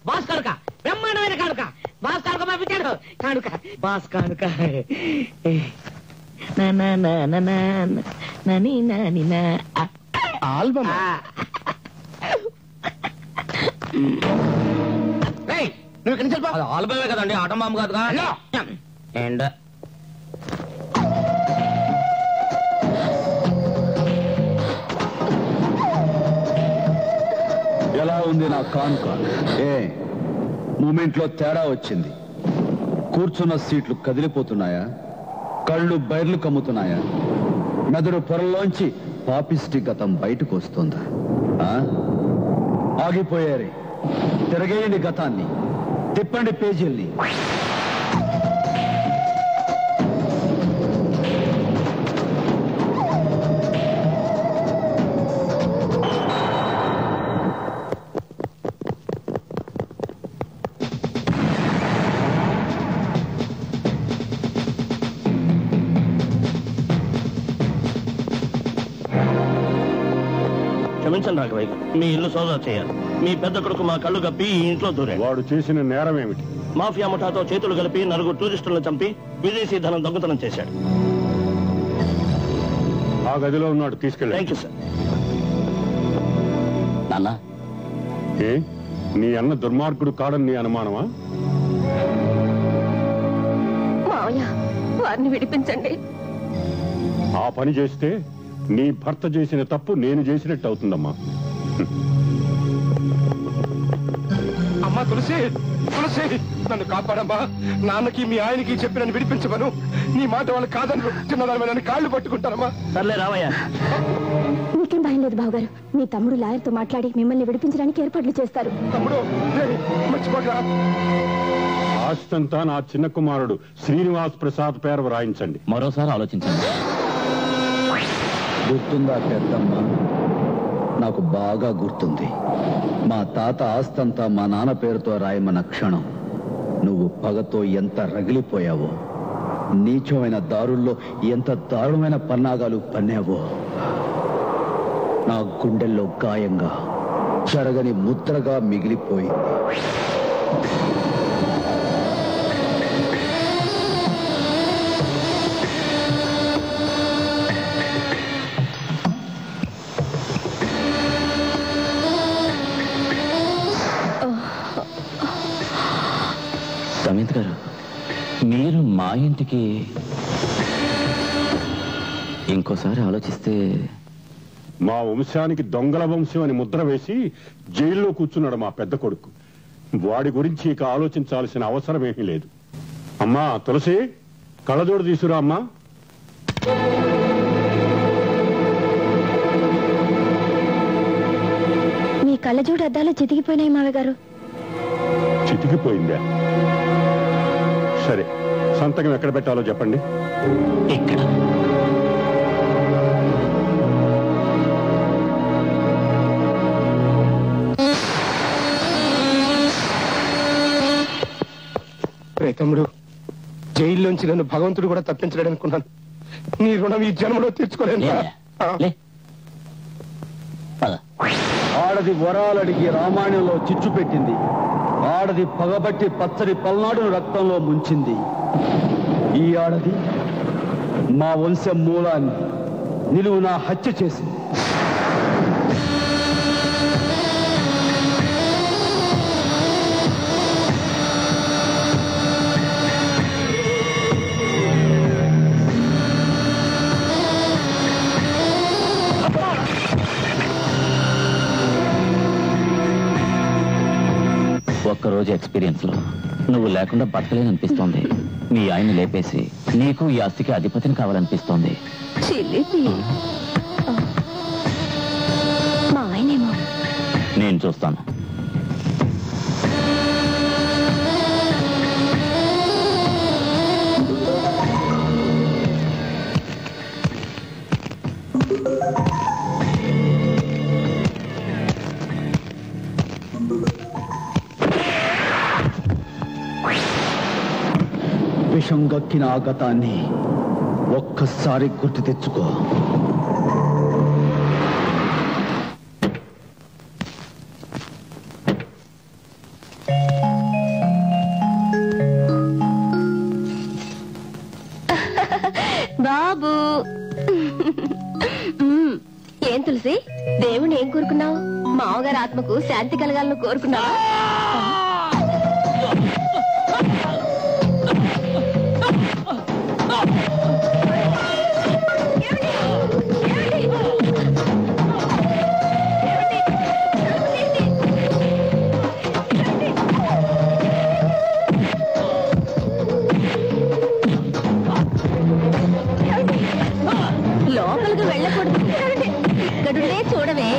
S6: బాస్ కానుక, బ్రహ్మాండమైన కానుక. బాస్ కానుక పంపించాడు. కానుక, బాస్ కానుక.
S7: ఆల్బమ్.
S6: నువ్వు ఇక్కడి నుంచి ఆల్బమే కదండి, ఆటం బాంబు కాదుగా. అండ్
S3: ఎలా ఉంది నా కానుక? మూమెంట్ లో తేడా వచ్చింది. కూర్చున్న సీట్లు కదిలిపోతున్నాయా? కళ్ళు బైర్లు కమ్ముతున్నాయా? మెదడు పొరల్లోంచి పాపిస్టి గతం బయటకు వస్తుందా? ఆగిపోయారే. తిరగేయండి గతాన్ని, తిప్పండి పేజీల్ని.
S10: క్షమించండి రాఘవయ్య, మీ ఇల్లు సోదా చేయాలి. మీ పెద్ద కొడుకు మా కళ్ళు కప్పి ఈ ఇంట్లో దూరాడు.
S11: వాడు చేసిన నేరం ఏమిటి?
S10: మాఫియా ముఠాతో చేతులు కలిపి నలుగురు టూరిస్టులను చంపి విదేశీ ధనం దొంగతనం చేశాడు.
S11: ఆ గదిలో ఉన్నాడు, తీసుకెళ్ళి.
S10: Thank you sir.
S4: నాన్న,
S11: ఏ నీ అన్న దుర్మార్గుడు కాడని నీ అనుమానమా?
S2: మావయ్య, వారిని విడిపించండి.
S11: ఆ పని చేస్తే నీ భర్త చేసిన తప్పు నేను చేసినట్టు అవుతుందమ్మా.
S7: అమ్మా తులసి, తులసి, నన్ను కాపాడమ్మా. నాన్నకి మీ ఆయనకి చెప్పి నన్ను విడిపించమను. నీ మాట వాళ్ళు కాదను. చిన్నదాని నన్ను కాళ్ళు పట్టుకుంటారమ్మా.
S10: సర్లే రావయ్యా.
S2: మీకేం భయం లేదు బావగారు. మీ తమ్ముడు లాయర్తో మాట్లాడి మిమ్మల్ని విడిపించడానికి ఏర్పాట్లు చేస్తారు.
S7: తమ్ముడు, మర్చిపోగా.
S11: ఆస్తంతా నా చిన్న కుమారుడు శ్రీనివాస్ ప్రసాద్ పేరు రాయించండి.
S4: మరోసారి ఆలోచించండి.
S3: గుర్తుందా పెద్దమ్మ? నాకు బాగా గుర్తుంది. మా తాత ఆస్తంతా మా నాన్న పేరుతో రాయమన్న క్షణం నువ్వు పగతో ఎంత రగిలిపోయావో, నీచమైన దారుల్లో ఎంత దారుణమైన పన్నాగాలు పన్నావో నా గుండెల్లో గాయంగా చెరగని ముద్రగా మిగిలిపోయింది.
S4: సమిత్ గారు, మీరు మా ఇంటికి ఇంకోసారి ఆలోచిస్తే.
S11: మా వంశానికి దొంగల వంశం అని ముద్ర వేసి జైల్లో కూర్చున్నాడు మా పెద్ద కొడుకు. వాడి గురించి ఇక ఆలోచించాల్సిన అవసరం ఏమీ లేదు. అమ్మా తులసి, కళ్ళజోడు తీసుకురా అమ్మా.
S2: మీ కళ్ళజోడు అద్దాలు చితికిపోయినాయి మావయ్య గారు.
S11: చితికిపోయిందా? సరే, సంతకం ఎక్కడ పెట్టాలో చెప్పండి.
S4: ఇక్కడ.
S7: తమ్ముడు, జైల్లోంచి నన్ను భగవంతుడు కూడా తప్పించలేడు అనుకున్నాను. నీ రుణం ఈ జన్మలో తీర్చుకోలేను.
S3: ఆడది వరాలడిగి రామాయణంలో చిచ్చు పెట్టింది. ఆడది పగబట్టి పచ్చడి పల్నాడును రక్తంలో ముంచింది. ఈ ఆడది మా వంశం మూలాన్ని నిలువునా హత్య చేసింది.
S4: ఒక్కరోజు ఎక్స్పీరియన్స్ లో నువ్వు లేకుండా బతకలేననిపిస్తోంది. మీ ఆయన లేపేసి నీకు ఈ ఆస్తికి అధిపతిని కావాలనిపిస్తోంది.
S2: మా ఆయనేమో
S4: నేను చూస్తాను.
S3: విషం గక్కిన ఆ గతాన్ని ఒక్కసారి గుర్తు తెచ్చుకో.
S2: బాబు ఏం తులసి, దేవుణ్ణి ఏం కోరుకున్నావు? మామగారు ఆత్మకు శాంతి కలగాలను కోరుకున్నావా? లోపలికి వెళ్ళకూడదు, ఇక్కడుండే చూడవే.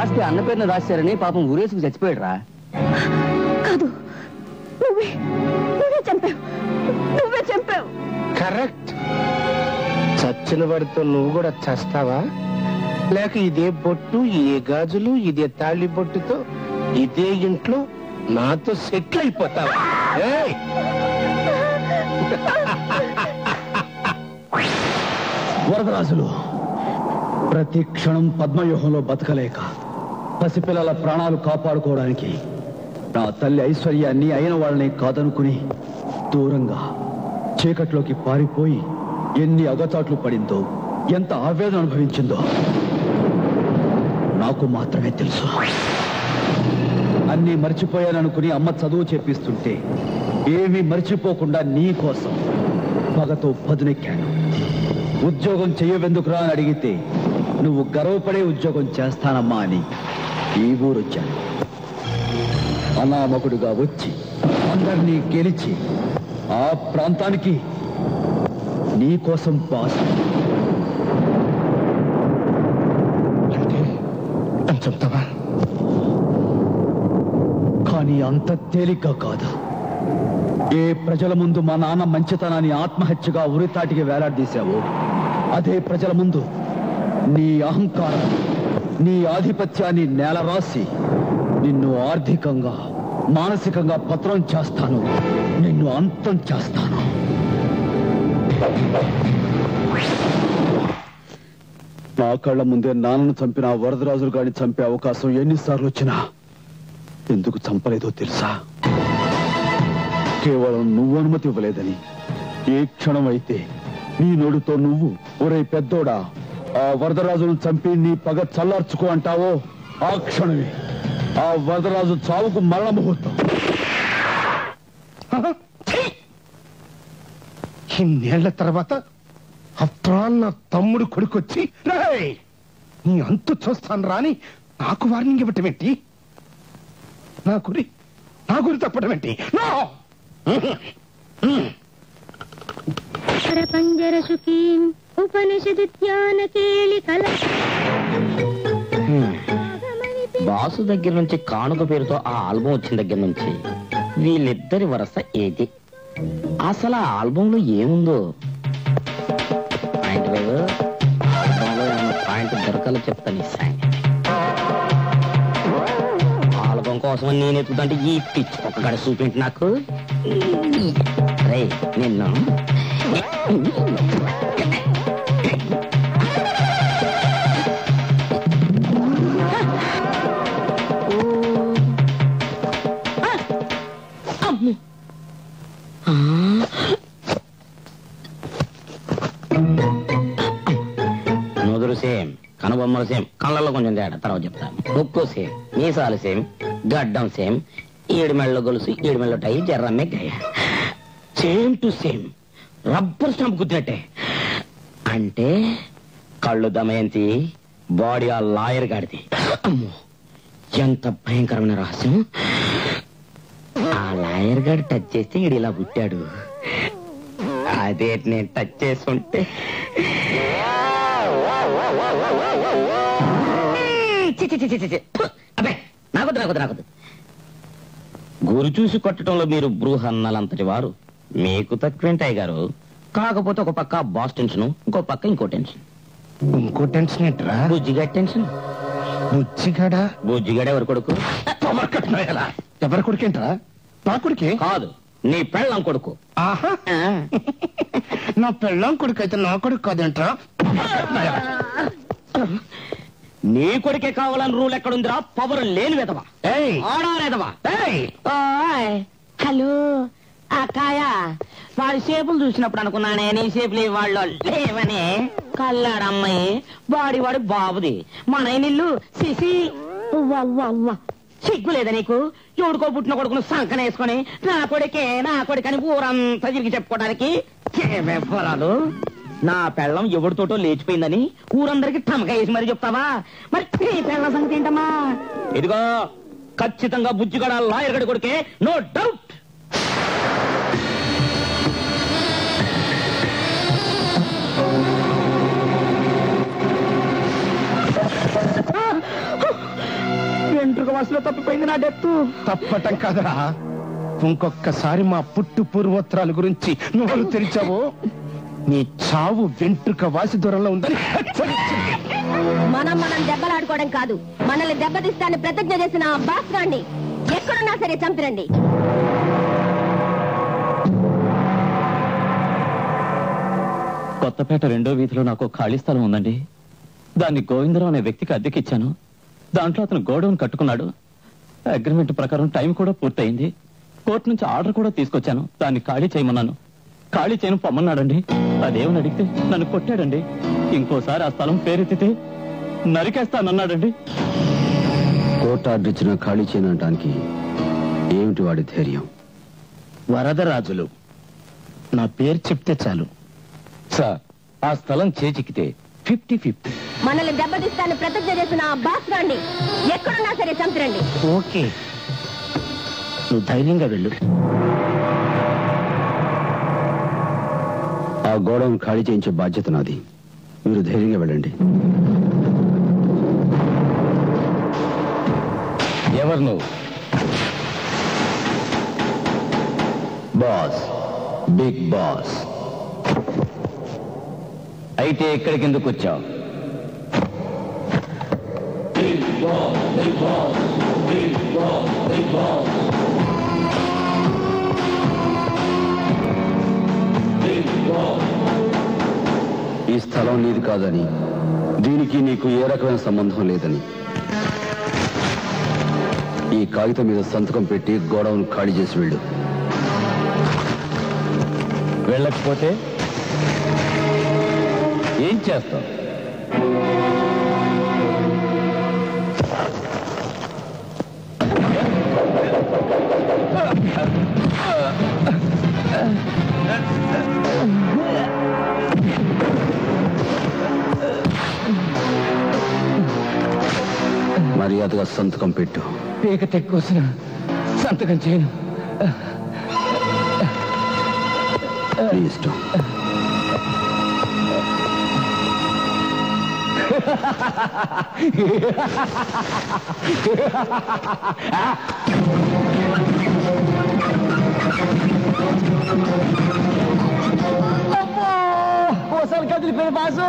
S1: ఆస్తి అన్న పేరున రాశారని పాపం ఊరేసుకు చచ్చిపోయాడు రా.
S2: కాదు, నువ్వే చంపావు, నువ్వే చంపావు.
S7: కరెక్ట్. చచ్చిన వాడితో నువ్వు కూడా చస్తావా? లేక ఇదే బొట్టు, ఇదే గాజులు, ఇదే తాళి బొట్టుతో ఇదే ఇంట్లో నాతో సెటిల్ అయిపోతావా? ఏయ్!
S3: వరదరాజులు ప్రతి క్షణం పద్మవ్యూహంలో బతకలేక పసిపిల్లల ప్రాణాలు కాపాడుకోవడానికి నా తల్లి ఐశ్వర్యాన్ని అయిన వాళ్ళని కాదనుకుని దూరంగా చీకట్లోకి పారిపోయి ఎన్ని అగచాట్లు పడిందో, ఎంత ఆవేదన అనుభవించిందో నాకు మాత్రమే తెలుసు. అన్నీ మర్చిపోయాననుకుని అమ్మ చదువు చెప్పిస్తుంటే ఏమీ మర్చిపోకుండా నీ కోసం పగతో పదునెక్కాను. ఉద్యోగం చెయ్యవెందుకురా అని అడిగితే నువ్వు గర్వపడే ఉద్యోగం చేస్తానమ్మా అని ఈ ఊరొచ్చాను. అనామకుడుగా వచ్చి అందరినీ గెలిచి ఆ ప్రాంతానికి నీ కోసం బాస్.
S7: చెప్తావా?
S3: కానీ అంత తేలిగ్గా కాదు. ఏ ప్రజల ముందు మా నాన్న మంచితనాన్ని ఆత్మహత్యగా ఉరితాటికి వేలాడదీశావో అదే ప్రజల ముందు నీ అహంకారం, నీ ఆధిపత్యాన్ని నేలరాసి నిన్ను ఆర్థికంగా, మానసికంగా పత్రం చేస్తాను, నిన్ను అంతం చేస్తాను. నా కళ్ళ ముందే నాన్నను చంపిన వరదరాజులు గారిని చంపే అవకాశం ఎన్నిసార్లు వచ్చినా ఎందుకు చంపలేదో తెలుసా? కేవలం నువ్వు అనుమతి ఇవ్వలేదని. ఏ క్షణం అయితే నీ నోడుతో నువ్వు ఒరే పెద్దోడా ఆ వరదరాజును చంపి నీ పగ చల్లార్చుకో అంటావో ఆ క్షణమే ఆ వరదరాజు చావుకు మరణ ముహూర్తం.
S7: ఇన్నేళ్ల తర్వాత అత్రాల్ నా తమ్ముడు కొడుకొచ్చి రేయ్ నీ అంతు చూస్తాను రాని నాకు వార్నింగ్ ఇవ్వటం ఏంటి? నా గురి తప్పడం ఏంటి?
S2: పంజర సుఖీం ఉపనిషదు ధ్యాన కేళి కల.
S12: బాసు దగ్గర నుంచి కానుక పేరుతో ఆ ఆల్బం వచ్చిన దగ్గర నుంచి వీళ్ళిద్దరి వరస ఏది? అసలు ఆ ఆల్బంలో ఏముందో? పాయింట్ దొరకాలో చెప్తాను. ఆల్బం కోసం నేను ఎత్తుకుంటే ఈ పిచ్చి ఒక్క గడ చూపింటి నాకు. రే నిన్ను నుదురు సేమ్, కనుబొమ్మలు సేమ్, కళ్ళల్లో కొంచెం తేడా తర్వాత చెప్తాను. ముక్కు సేమ్, మీసాలు సేమ్, గడ్డం సేమ్, ఏడు మెళ్ళ గొలుసు, ఏడు మెళ్ళ టై, జర్రమ్మే గయ same to same, rubber stamp గుద్దినట్టే. అంటే కళ్ళు దమయంతి, బాడీ ఆ లాయర్ గాడిది. అమ్మో ఎంత భయంకరమైన రహస్యం. ఆ లాయర్ గాడు టచ్ చేస్తే ఈడు ఇలా పుట్టాడు. అదే నేను టచ్ చేసుంటే అబ్బే నాకొద్దు. గురి చూసి కొట్టడంలో మీరు బృహన్నలంతటి వారు, మీకు తక్కువేంటాయి గారు. కాకపోతే ఒక పక్క బాస్ టెన్షన్, ఇంకో పక్క ఇంకో టెన్షన్.
S7: ఇంకో టెన్షన్ ఏంట్రా?
S12: బుజ్జిగాడి టెన్షన్. బుజ్జిగాడ ఎవరి కొడుకు?
S7: ఎవరి కొడుకేంట్రా? నా కొడుకే
S12: కాదు, నీ పెళ్ళం కొడుకు.
S7: ఆహా, నా పెళ్ళం కొడుకు అయితే నా కొడుకు కాదేంట్రా?
S12: నీ కొడుకే కావాలని రూల్ ఎక్కడుందిరా? పవర్ లేని విధవా, ఆడారేదవా.
S6: హలో అక్కాయ, వాడి షేపులు చూసినప్పుడు అనుకున్నానే నీ షేపులు వాళ్ళు లేవని. కల్లాడమ్మాయి వాడి బాబుది, మన ఇల్లు సిసి. సిగ్గు లేదా నీకు? ఎవడుకో పుట్టిన కొడుకును సంకన వేసుకొని నా కొడుకని ఊరంతా తిరిగి చెప్పుకోవడానికి వివరాలు. నా పెళ్ళం ఎవరితోటో లేచిపోయిందని ఊరందరికి టమక వేసి మరి చెప్తావా? మరి నీ పెళ్ళం సంగతి ఏంటమ్మా?
S12: ఇదిగో ఖచ్చితంగా బుజ్జిగడ లాయర్ గడి కొడుకే, నో డౌట్.
S7: వెంట్రుక వసలో తప్పిపోయింది నా డెత్తు. తప్పటం కాదురా, ఇంకొక్కసారి మా పుట్టు పూర్వోత్తరాల గురించి నువ్వు తెరిచావు, నీ చావు వెంట్రుక వాసి దూరంలో ఉందని
S2: మనం దెబ్బలాడుకోవడం కాదు, మనల్ని దెబ్బతీస్తాన్ని ప్రతిజ్ఞ చేసిన ఆ బాస్ గాండి ఎక్కడున్నా సరే చంపిరండి.
S3: కొత్తపేట 2వ వీధిలో నాకు ఖాళీ స్థలం ఉందండి. దాన్ని గోవిందరావు అనే వ్యక్తికి అద్దెకిచ్చాను. దాంట్లో అతను గోడౌన్ కట్టుకున్నాడు. అగ్రిమెంట్ ప్రకారం టైం కూడా పూర్తయింది. కోర్టు నుంచి ఆర్డర్ కూడా తీసుకొచ్చాను. దాన్ని ఖాళీ చేయమన్నాను. ఖాళీ చేయను పొమ్మన్నాడండి. అదేమని అడిగితే నన్ను కొట్టాడండి. ఇంకోసారి ఆ స్థలం పేరెత్తితే నరికేస్తానన్నాడండి.
S13: కోర్టు ఆర్డర్ ఇచ్చిన ఖాళీ చేయనడానికి ఏమిటి వాడి ధైర్యం?
S7: వరదరాజులు నా పేరు చెప్తే చాలు
S12: సార్. ఆ స్థలం చేజిక్కితే 50-50.
S2: మనల్ని దెబ్బతీస్తాన్ని ప్రతిజ్ఞ చేసిన ఆ బాస్ గాండి ఎక్కడున్నా సరే చంపిరండి.
S7: ఓకే, నువ్వు ధైర్యంగా వెళ్ళు.
S13: ఆ గోడౌన్ ఖాళీ చేయించే బాధ్యత నాది. మీరు ధైర్యంగా వెళ్ళండి.
S12: ఎవరు నువ్వు?
S13: Boss, big boss.
S12: అయితే ఇక్కడికి ఎందుకు వచ్చావు?
S13: ఈ స్థలం నీది కాదని, దీనికి నీకు ఏ రకమైన సంబంధం లేదని, ఈ కాగితం మీద సంతకం పెట్టి గోడౌన్ ఖాళీ చేసి వెళ్ళు.
S12: వెళ్ళకపోతే ఏం చేస్తావు?
S13: మర్యాదగా సంతకం పెట్టు.
S5: పీక తెక్కొసిన సంతకం చేయను.
S13: నీ ఇష్టం.
S5: ఓసారి కదిలిపోయి బాసు.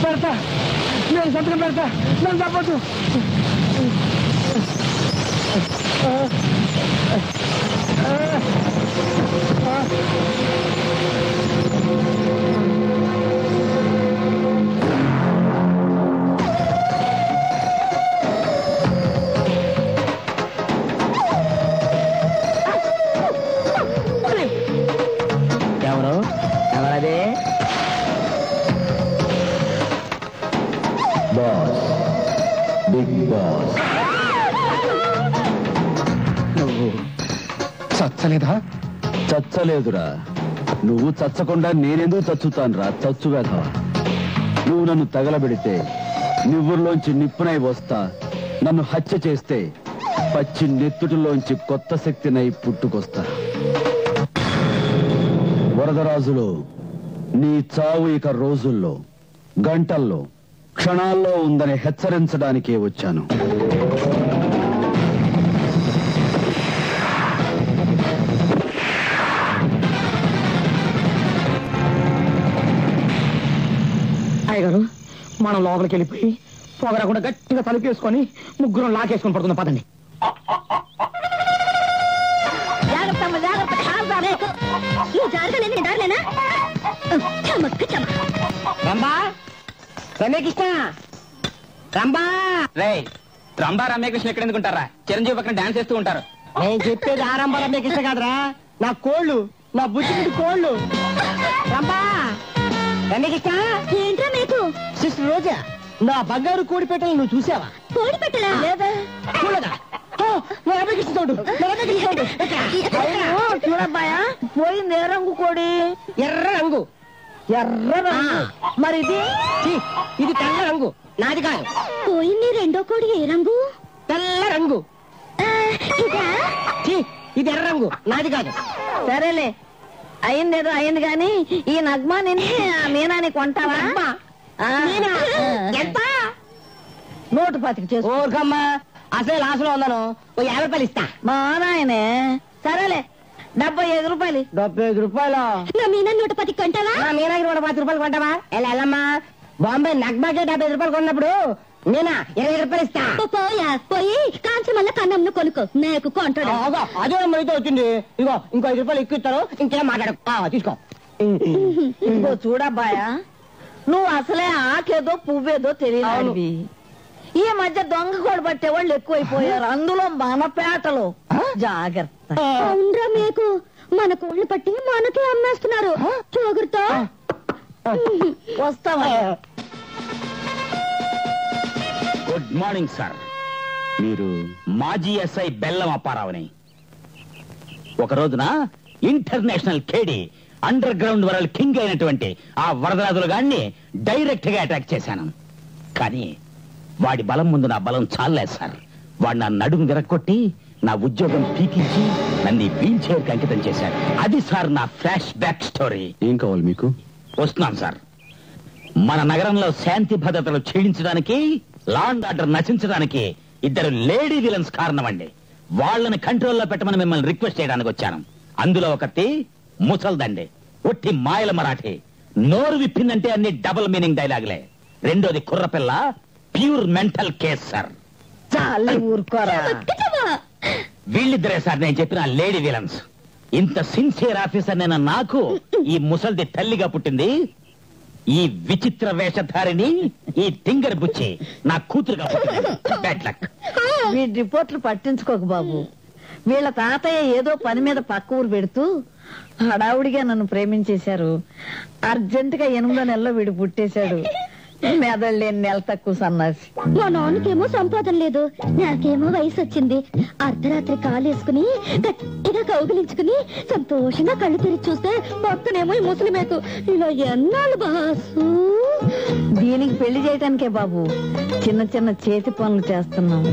S5: పెడతా నేను సంతకం పెడతా, నన్ను తప్పదు.
S12: ఎవరు ఎవరదే?
S13: Boss, big boss.
S5: నువ్వు చచ్చలేదా?
S13: చచ్చలేదురా. నువ్వు చచ్చకుండా నేనెందుకు చచ్చుతానురా? చచ్చువేధా. నువ్వు నన్ను తగలబెడితే నివ్వుర్లోంచి నిప్పునై వస్తా. నన్ను హత్య చేస్తే పచ్చి నెత్తుటిలోంచి కొత్త శక్తినై పుట్టుకొస్తా. వరదరాజులో నీ చావు ఇక రోజుల్లో, గంటల్లో, క్షణాల్లో ఉందని హెచ్చరించడానికే వచ్చాను.
S1: అత్తయ్య గారు మనం లోపలికి వెళ్ళిపోయి పొగరకుండా గట్టిగా తలుపేసుకొని ముగ్గురం లాకేసుకొని పడుతున్నా పదండి. రంబా రమ్యకృష్ణ రంబా రే రంబా రమ్యకృష్ణ ఎక్కడ ఎందుకుంటారా? చిరంజీవి పక్కన డాన్స్ చేస్తూ ఉంటారు. నేను చెప్పేది ఆ రంబా రమ్యకృష్ణ కాదురా, నా కోళ్ళు, నా బుద్ధి కోళ్ళు. రంబా రమ్యకృష్ణ
S2: ఏంట్రా మీకు?
S1: సిస్టర్ రోజా, నా బంగారు కోడి పెట్టలు నువ్వు చూసావా?
S2: కోడి పెట్టలా?
S1: లేదా చూడదా? రమ్యకృష్ణ చూడు,
S8: చూడబ్బాయా, పోయింది ఏ రంగు కోడి?
S1: ఎర్ర రంగు.
S8: ఎర్ర రంగు. మరి
S1: ఇది తెల్ల రంగు, నాది కాదు.
S2: పోయింది రెండో కోడి ఏ రంగు?
S1: తెల్ల రంగు. ఇది ఎర్ర రంగు, నాది కాదు.
S8: సరేలే, అయిందేదో అయింది గాని ఈ నగ్మా నిన్ను ఆ మీనాని కొంటావా?
S1: ఎంత?
S8: 125 చేసుకో.
S1: ఓర్కమ్మా, అసలు లాసులో ఉన్నాను, 50 రూపాయలు ఇస్తా.
S8: మా నాయనే. సరేలే, 75 రూపాయలు.
S1: 75 రూపాయలు?
S2: నా మీనా 110 కొంటావా?
S1: నా మీనాకి 110 రూపాయలు కొంటావా? వెళ్ళమ్మా, బాంబే నగ్మాకే 75 రూపాయలు కొన్నప్పుడు నేనా 20 రూపాయలు ఇస్తా.
S2: పోయా పోయి కాంచి మళ్ళా కన్నంను కొనుక్కో, నాకు కొంటాడు.
S1: అదే అయితే వచ్చింది. ఇగో ఇంకో 5 రూపాయలు ఎక్కువ ఇస్తారు, ఇంకేం మాట్లాడు. తీసుకో.
S8: ఇంకో చూడబ్బాయా, నువ్వు అసలే ఆకేదో పువ్వేదో తెలియదు. ఈ మధ్య దొంగ కోడి పట్టే వాళ్ళు ఎక్కువైపోయారు, అందులో మన పేటలో. జాగ్రత్త.
S2: అవునరా మీకు, మన కోళ్ళు పట్టి మనకే అమ్మేస్తున్నారు. జాగ్రత్త.
S8: వస్తావా?
S12: Good morning sir.
S3: మీరు
S12: మాజీ ఎస్ఐ బెల్లం అప్పారావుని. ఒక రోజున ఇంటర్నేషనల్ కేడి అండర్ గ్రౌండ్ వరల్డ్ కింగ్ అయినటువంటి ఆ వరదరాజులు గాన్ని డైరెక్ట్ గా అటాక్ చేశాను. కానీ వాడి బలం ముందు నా బలం చాలలేదు సార్. వాడు నా నడుము విరక్కొట్టి నా ఉద్యోగం పీకించి నన్ను వీల్ చైర్ కి అంకితం చేశాడు. అది సార్ నా ఫ్లాష్ బ్యాక్ స్టోరీ.
S3: ఏం కావాలి మీకు?
S12: వస్తున్నాం సార్. మన నగరంలో శాంతి భద్రతలు క్షీణించడానికి, లా అండ్ ఆర్డర్ నశించడానికి 2 లేడీ విలన్స్ కారణమండి. వాళ్ళని కంట్రోల్లో పెట్టమని మిమ్మల్ని రిక్వెస్ట్ చేయడానికి వచ్చాను. అందులో ఒకటి ముసల్దండి, ఒట్టి మాయల మరాఠీ, నోరు విప్పిందంటే అన్ని డబుల్ మీనింగ్ డైలాగులే. రెండోది కుర్రపిల్ల, ప్యూర్ మెంటల్ కేస్ సార్.
S8: చాలే ఊరుకోరా.
S12: వీళ్ళిద్దరే సార్ నేను చెప్పిన లేడీ విలన్స్. ఇంత సిన్సియర్ ఆఫీసర్ నేను నాకు ఈ ముసల్ది తల్లిగా పుట్టింది. ఈ విచిత్ర వేషధారిని ఈ తింగర్ బుచ్చి నా కూతురుగా పుట్టింది.
S8: వీడి రిపోర్ట్లు పట్టించుకోకు బాబు. వీళ్ళ తాతయ్య ఏదో పని మీద పక్క ఊరు పెడుతూ హడావుడిగా నన్ను ప్రేమించేశారు. అర్జెంటుగా 8వ నెలలో వీడు పుట్టేశాడు. మెదడు లేని నెల తక్కువ సన్నాసి.
S2: మా నాన్నకేమో సంపాదన లేదు, నాకేమో వయసు వచ్చింది. అర్ధరాత్రి కాలేసుకుని గట్టిగా కౌగిలించుకుని సంతోషంగా కళ్ళు తెరిచి చూస్తే పక్కనేమో ఈ ముసలి మేకు. ఇలా ఎన్నాళ్ళు బాసు?
S8: దీనికి పెళ్లి చేయడానికే బాబు చిన్న చిన్న చేతి పనులు చేస్తున్నాం.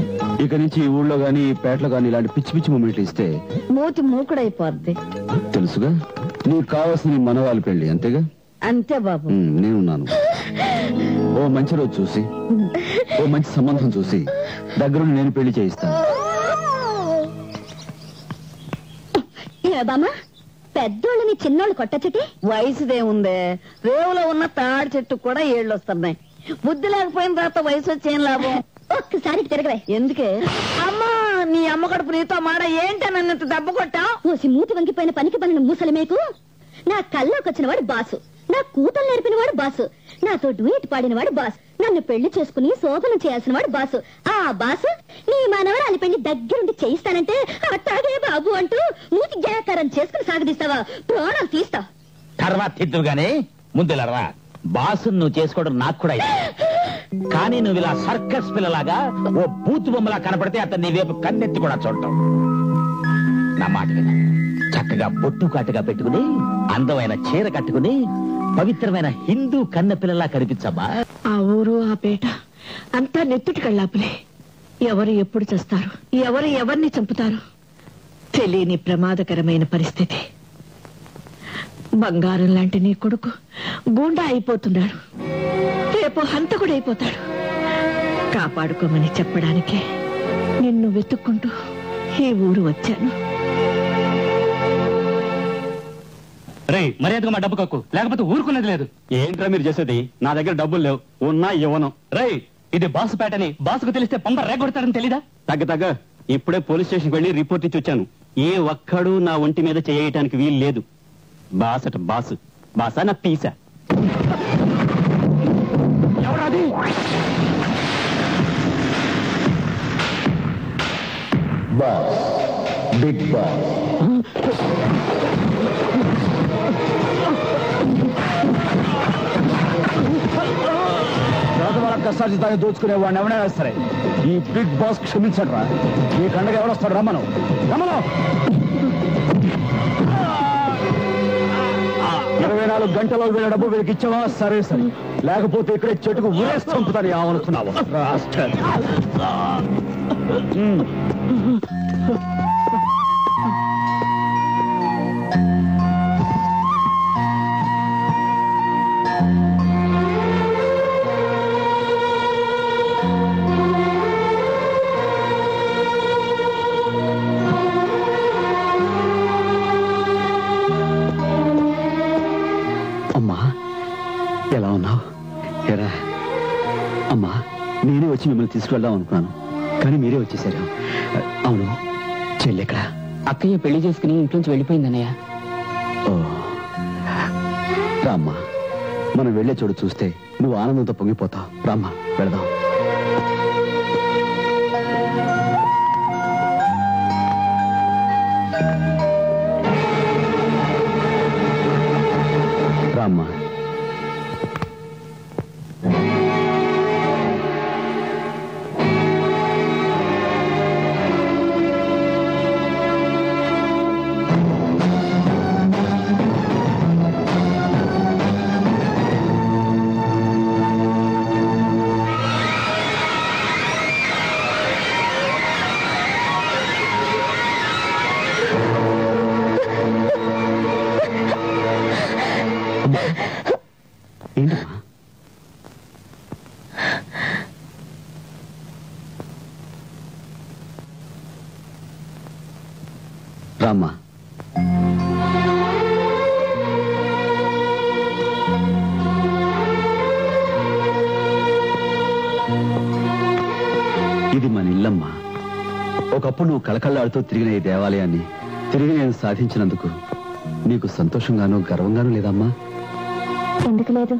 S3: ఇక నుంచి ఈ ఊళ్ళో గానీ ఈ పేటలో గానీ ఇలాంటి పిచ్చి పిచ్చి మూమెంట్లు ఇస్తే
S8: మూతి మూకుడైపోద్ది.
S3: తెలుసుగా, నీకు కావాల్సిన మనవాళ్ళ పెళ్లి, అంతేగా?
S8: అంతే బాబు.
S3: నేనున్నాను. ఓ మంచి రోజు చూసి, ఓ మంచి సంబంధం చూసి దగ్గరుండి నేను పెళ్లి చేయిస్తాను.
S2: ఏ బామ్మ, పెద్దోళ్ళని చిన్నోళ్ళు కొట్టచ్చటి?
S8: వయసుదేముందే, రేవులో ఉన్న తాడి చెట్టు కూడా ఏళ్ళు వస్తున్నాయి. బుద్ధి లేకపోయిన తర్వాత వయసు వచ్చి ఏం లాభం?
S2: ఒక్కసారి తిరగవే.
S8: ఎందుకే? అమ్మా, నీ అమ్మ కడుపు నీతో మాట ఏంటో నన్ను దెబ్బ కొట్టావు?
S2: ఓసి మూతి వంగిపోయిన పనికి పనిన ముసలి మేకు. నా కల్లోకి వచ్చిన వాడు బాసు, నా కూతురు నేర్పిన వాడు బాసు, నాతో డ్యూట్ పాడిన వాడు బాసు, నన్ను పెళ్లి చేసుకుని శోభనం చేయాల్సిన వాడు బాసు. ఆ బాసు నీ మనవరాలి పెళ్లి దగ్గరుండి చేయిస్తానంటే అట్టాగే బాబు అంటూ మూతి జయాకారం చేసుకుని సాగదీస్తావా? ప్రాణాలు తీస్తా.
S12: తర్వాత తిద్దుగానే ముందులరా. బాసు నువ్వు చేసుకోవడం నాకు కూడా ఇష్టం. కానీ నువ్వు ఇలా సర్కస్ పిల్లలాగా ఓ బూతు బొమ్మలా కనపడితే అతను నీ వైపు కన్నెత్తి కూడా చూడటం. నా మాట విన, చక్కగా బొట్టు కాటుగా పెట్టుకుని అందమైన చీర కట్టుకుని పవిత్రమైన హిందూ కన్న పిల్లలా కనిపించమ్మా.
S14: ఆ ఊరు ఆ పేట అంతా నెత్తుటి కళ్ళాపులే. ఎవరు ఎప్పుడు చేస్తారు, ఎవరు ఎవరిని చంపుతారు తెలియని ప్రమాదకరమైన పరిస్థితి. బంగారం లాంటి నీ కొడుకు గూండా అయిపోతున్నాడు, రేపు హంతకుడైపోతాడు. కాపాడుకోమని చెప్పడానికే నిన్ను వెతుక్కుంటూ ఈ ఊరు వచ్చాను.
S3: రే మర్యాదగా మా డబ్బు కక్కు, లేకపోతే ఊరుకునేది లేదు. ఏంట్రా మీరు చేసేది? నా దగ్గర డబ్బులు లేవు, ఉన్నా ఇవ్వను. రై ఇది బాసుపేటని బాసుకు తెలిస్తే పంప రేగొడతాడని తెలీదా? తగ్గ ఇప్పుడే పోలీస్ స్టేషన్కి వెళ్ళి రిపోర్ట్ ఇచ్చి వచ్చాను. ఏ ఒక్కడు నా ఒంటి మీద చేయటానికి వీలు లేదు. బాసట బాసు, బాసా నా పీసా. ఎవరాది?
S13: Boss, big boss. పేదవాళ్ళ కష్టార్జితాన్ని దోచుకునే వాడిని ఎవరైనా సరే ఈ బిగ్ బాస్ క్షమించడు రా. ఈ కండగా ఎవరొస్తాడు? రమ్మను. 24 గంటలో వీళ్ళ డబ్బు వీళ్ళకి ఇచ్చావా? సరే సరే, లేకపోతే ఇక్కడే చెట్టుకు ఊరేసి చంపుతాను ఏమనుకున్నావు?
S3: అమ్మా ఎలా ఉన్నావు? ఎరా అమ్మా, నేనే వచ్చి మిమ్మల్ని తీసుకువెళ్దాం అనుకున్నాను, కానీ మీరే వచ్చేసారు. అవును, చెల్లెక్కడ?
S12: అక్కయ్య పెళ్లి చేసుకుని ఇంట్లోంచి వెళ్ళిపోయిందన్నయ్య.
S3: ఓ రామ్మా, మనం వెళ్లే చోటు చూస్తే నువ్వు ఆనందంతో పొంగిపోతావు. రామ్మా వెళదాం. రామ్మా. ఏంటమ్మా? రామ్మా. ఇది మన ఇల్లమ్మా. ఒకప్పుడు నువ్వు కళకళలాడుతూ తిరిగిన ఈ దేవాలయాన్ని తిరిగి నేను సాధించినందుకు నీకు సంతోషంగానూ గర్వంగానూ లేదమ్మా?
S2: ఎందుకు లేదు,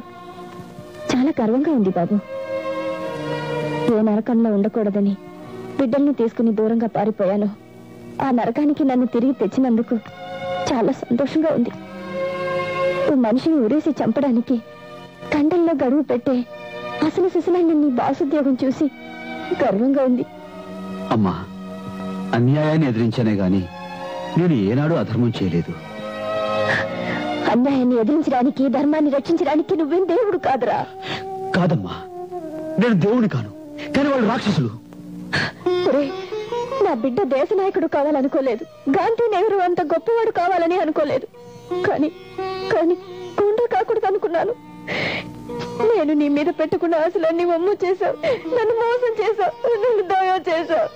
S2: చాలా గర్వంగా ఉంది బాబు. ఏ నరకంలో ఉండకూడదని బిడ్డల్ని తీసుకుని దూరంగా పారిపోయాను. ఆ నరకానికి నన్ను తిరిగి తెచ్చినందుకు చాలా సంతోషంగా ఉంది. ఓ మనిషిని ఉరేసి చంపడానికి కండల్లో గడువు పెట్టే అసలు సిసలైన నీ బాసుద్యోగం చూసి గర్వంగా ఉంది.
S3: అమ్మా, అన్యాయాన్ని ఎదిరించానే గాని నేను ఏనాడు అధర్మం చేయలేదు.
S2: అన్యాయాన్ని ఎదిరించడానికి, ధర్మాన్ని రక్షించడానికి నువ్వేం దేవుడు కాదురా.
S3: కాదమ్మా, నేను దేవుని కాను, కానీ వాళ్ళు రాక్షసులు.
S2: నా బిడ్డ దేశ నాయకుడు కావాలనుకోలేదు, గాంధీ నెహ్రూ అంత గొప్పవాడు కావాలని అనుకోలేదు, కానీ కానీ గుండె కాకూడదు అనుకున్నాను. నేను నీ మీద పెట్టుకున్న ఆశలన్నీ వమ్ము చేశావు, నన్ను మోసం చేశావు, నన్ను దయ చేశావు.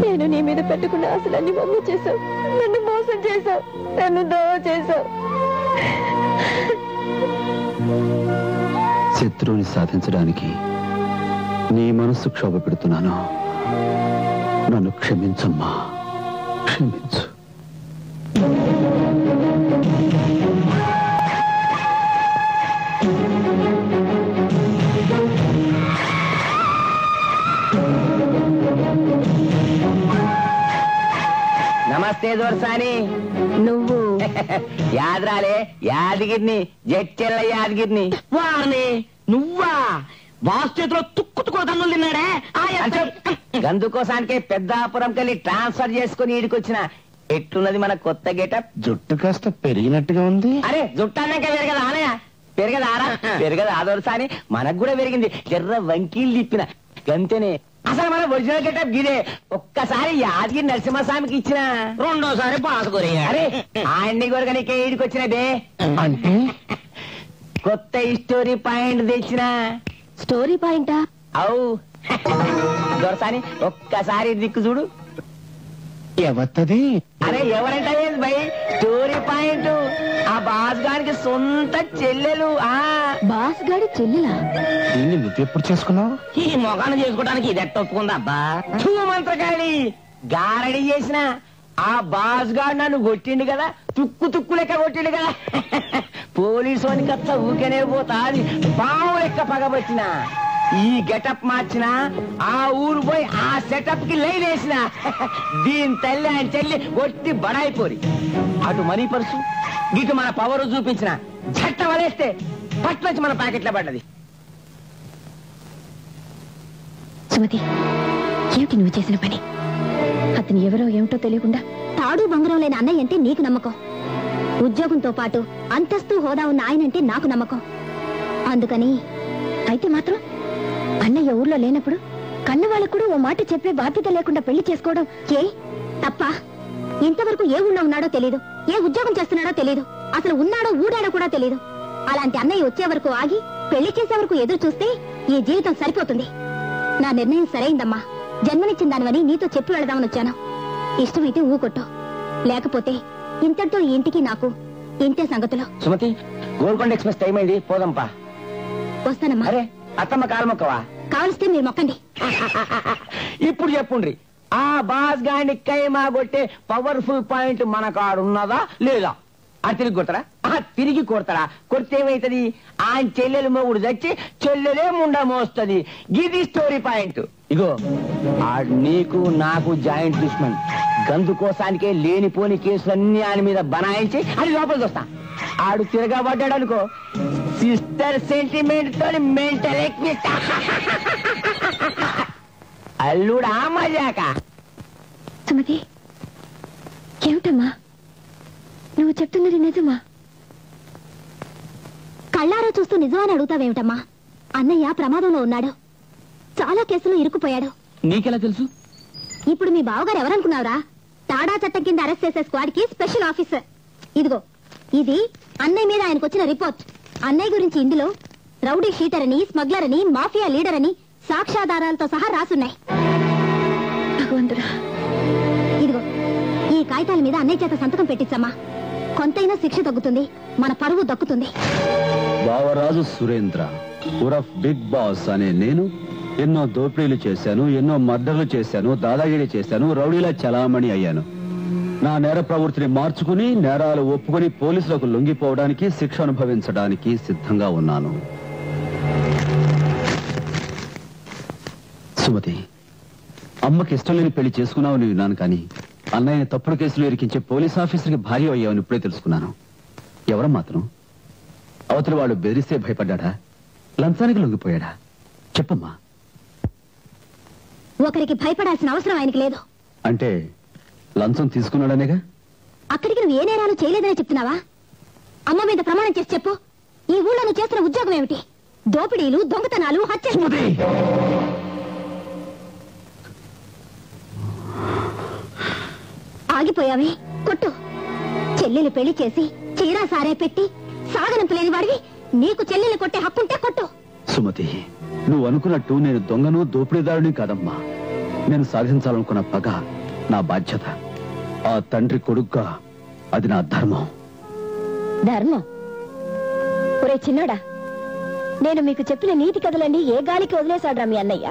S2: నేను నీ మీద పెట్టుకున్న ఆశలన్నీ వమ్ము చేశావు, నన్ను మోసం చేశావు, నన్ను దయ చేశావు.
S3: శత్రువుని సాధించడానికి నీ మనస్సు క్షోభ పెడుతున్నాను. నన్ను క్షమించమ్మా, క్షమించు.
S12: నమస్తే దొరసాని.
S8: నువ్వు
S12: యాదరాలే యాదగిరిని, జడ్చెల్ల యాదగిరిని.
S6: వారిని నువ్వా? బాస్ చేతిలో తుక్కు తుక్కు తన్నులు తిన్నాడే.
S12: గందుకోసానికే పెద్దాపురం కెళ్ళి ట్రాన్స్ఫర్ చేసుకుని ఈడికొచ్చిన. ఎట్లున్నది మన కొత్త గెటప్?
S7: జుట్టు కాస్త పెరిగినట్టుగా ఉంది.
S12: అరే జుట్టు అన్నాక పెరగదా ఆనయ? పెరగదా ఆరా? పెరగదా ఆదోరసాని? మనకు కూడా పెరిగింది. జర్ర వంకీలు తిప్పిన గంతేనే. అసలు మన ఒరిజినల్ గెటప్ గిదే. ఒక్కసారి యాదగిరి నరసింహస్వామికి ఇచ్చిన,
S6: రెండోసారి బాసుగురి.
S12: అరే ఆయన్ని కొరగనికే ఈడికొచ్చిన బే.
S7: అంటే
S12: కొత్త స్టోరీ పాయింట్ తెచ్చిన.
S2: స్టోరీ పాయింటా?
S12: అవు దొరసాని ఒక్కసారి దిక్కు చూడు.
S7: ఎవత్తది?
S6: అరే ఎవరంటే భయ్ స్టోరీ పాయింట్ ఆ బాస్ గారికి సొంత చెల్లెలు.
S2: బాస్ గాడి చెల్లెలా?
S7: దీన్ని నువ్వెప్పుడు చేసుకున్నావు?
S6: ఈ మొగాన్ని చేసుకోవడానికి ఇది ఎట్ట ఒప్పుకుందా అబ్బా? మంత్రకాళి గారడి చేసిన ఆ బాస్ గారు నన్ను కొట్టిండు కదా, తుక్కు లెక్క కొట్టిండు కదా. పోలీసు అని కచ్చ ఊకనే పోతా అది పాము లెక్క పగబట్టిన. ఈ గెటప్ మార్చిన ఆ ఊరు పోయి ఆ సెటప్ కి లైన్ వేసిన. దీని తల్లి ఆయన చెల్లి ఒట్టి బడాయిపోరి. అటు మనీ పర్సు ఇటు మన పవర్ చూపించిన జట్ట వలేస్తే పట్లొచ్చి మన ప్యాకెట్లో పడ్డది.
S2: సుమతి, ఏమిటి నువ్వు చేసిన పని? అతను ఎవరో ఏమిటో తెలియకుండా తాడు బంగారం లేని అన్నయ్య అంటే నీకు నమ్మకం, ఉద్యోగంతో పాటు అంతస్తు హోదా ఉన్న ఆయనంటే నాకు నమ్మకం. అందుకని అయితే మాత్రం అన్నయ్య ఊర్లో లేనప్పుడు కన్నవాళ్ళకు కూడా ఓ మాట చెప్పే బాధ్యత లేకుండా పెళ్లి చేసుకోవడం ఏ తప్ప? ఇంతవరకు ఏ ఊళ్ళో ఉన్నాడో తెలీదు, ఏ ఉద్యోగం చేస్తున్నాడో తెలీదు, అసలు ఉన్నాడో ఊడాడో కూడా తెలీదు. అలాంటి అన్నయ్య వచ్చే వరకు ఆగి పెళ్లి చేసే వరకు ఎదురు చూస్తే ఈ జీవితం సరిపోతుంది. నా నిర్ణయం సరైందమ్మా. జన్మనిచ్చిన దానివని నీతో చెప్పి వెళదామని వచ్చాను. ఇష్టమైతే ఊకొట్టు, లేకపోతే ఇంతటితో ఈ ఇంటికి నాకు ఇంతే సంగతులు.
S6: సుమతి, గోల్కొండ ఎక్స్ప్రెస్ టైం అయింది, పోదాంపా.
S2: వస్తానమ్మా.
S6: అరే అత్తమ్మ కాలు మొక్కవా?
S2: కావలిస్తే మీరు మొక్కండి.
S6: ఇప్పుడు చెప్పుండ్రి, ఆ బాస్ గాని కైమా కొట్టే పవర్ఫుల్ పాయింట్ మన కాడున్నదా లేదా? అది తిరిగి కొడతారా? తిరిగి కొడతారా? కొడితే ఏమైతుంది? ఆయన చెల్లెలు మొగుడు చచ్చి చెల్లెలే ముండ మోస్తుంది. గిది స్టోరీ పాయింట్. ఇగో నీకు నాకు జాయింట్ దుష్మన్. గందు కోసానికే లేనిపోని కేసులన్నీ ఆయన మీద బనాయించి అది లోపలికి వస్తా. ఆడు తిరగబడ్డాడు అనుకో, సిస్టర్ సెంటిమెంట్ తో మెంటల్ ఎక్కిస్తా. అల్లుడా మజాక.
S2: సుమతి, ఏమిటమ్మా నువ్వు చెప్తున్నది నిజమా? కళ్ళారా చూస్తూ నిజమని అడుగుతావేమిటమ్మా? అన్నయ్య ప్రమాదంలో ఉన్నాడు, చాలా కేసులు ఇరుక్కుపోయాడు.
S3: నీకెలా తెలుసు?
S2: ఇప్పుడు మీ బావగారు ఎవరనుకున్నావురా? తాడా చట్టం కింద అరెస్ట్ చేసే స్క్వాడ్ కి స్పెషల్ ఆఫీసర్. ఇదిగో ఇది అన్నయ్య మీద ఆయనకు వచ్చిన రిపోర్ట్. అన్నయ్య గురించి ఇందులో రౌడీ షీటర్ అని, స్మగ్లర్ అని, మాఫియా లీడర్ అని సాక్ష్యాధారాలతో సహా రాసున్నాయి. భగవంతుడా, ఇదిగో ఈ కాగితాల మీద అన్నయ్య చేత సంతకం పెట్టించమ్మా. కొంతైనా శిక్ష తగ్గుతుంది, మన పరువు దక్కుతుంది.
S13: బావరాజు సురేంద్ర ఉరఫ్ బిగ్ బాస్ అనే నేను ఎన్నో దోపిడీలు చేశాను, ఎన్నో మర్డర్లు చేశాను, దాదాగిరి చేశాను, రౌడీలా చలామణి అయ్యాను. నా నేర ప్రవృత్తిని మార్చుకుని నేరాలు ఒప్పుకుని పోలీసులకు లొంగిపోవడానికి, శిక్ష అనుభవించడానికి సిద్ధంగా ఉన్నాను. సుమతి, అమ్మకి ఇష్టం లేని పెళ్లి చేసుకున్నావని విన్నాను, కానీ అన్నయ్య తప్పుడు కేసులు ఇరికించే పోలీస్ ఆఫీసర్కి భార్య అయ్యావని ఇప్పుడే తెలుసుకున్నాను. ఎవరు మాత్రం అవతలి వాడు బెదిరిస్తే భయపడ్డా, లంచానికి లొంగిపోయాడా? చెప్పమ్మా.
S2: ఒకరికి భయపడాల్సిన అవసరం ఆయనకి లేదు.
S13: అంటే లంచం తీసుకున్నాడనేగా?
S2: అక్కడికి నువ్వు ఏ నేరాలు చేయలేదని చెప్తున్నావా? అమ్మ మీద ప్రమాణం చేసి చెప్పు. ఈ ఊళ్ళో నువ్వు చేస్తున్న ఉద్యోగం ఏమిటి? దోపిడీలు, దొంగతనాలు, హత్యలు. ఆగిపోయావే, కొట్టు. చెల్లెలు పెళ్లి చేసి చీరా సారే పెట్టి సాగనంపు లేని వాడివి నీకు చెల్లెలు కొట్టే హక్కుంటే కొట్టు.
S13: సుమతి, నువ్వు అనుకున్నట్టు నేను దొంగను, దోపిడీదారుని కాదమ్మా. నేను సాధించాలనుకున్న పగ నా బాధ్యత. ఆ తండ్రి కొడుగ్గా అది నా ధర్మం.
S2: ధర్మం? ఒరే చిన్నోడా, నేను మీకు చెప్పిన నీతి కథలన్నీ ఏ గాలికి వదిలేశాడ్రా మీ అన్నయ్య?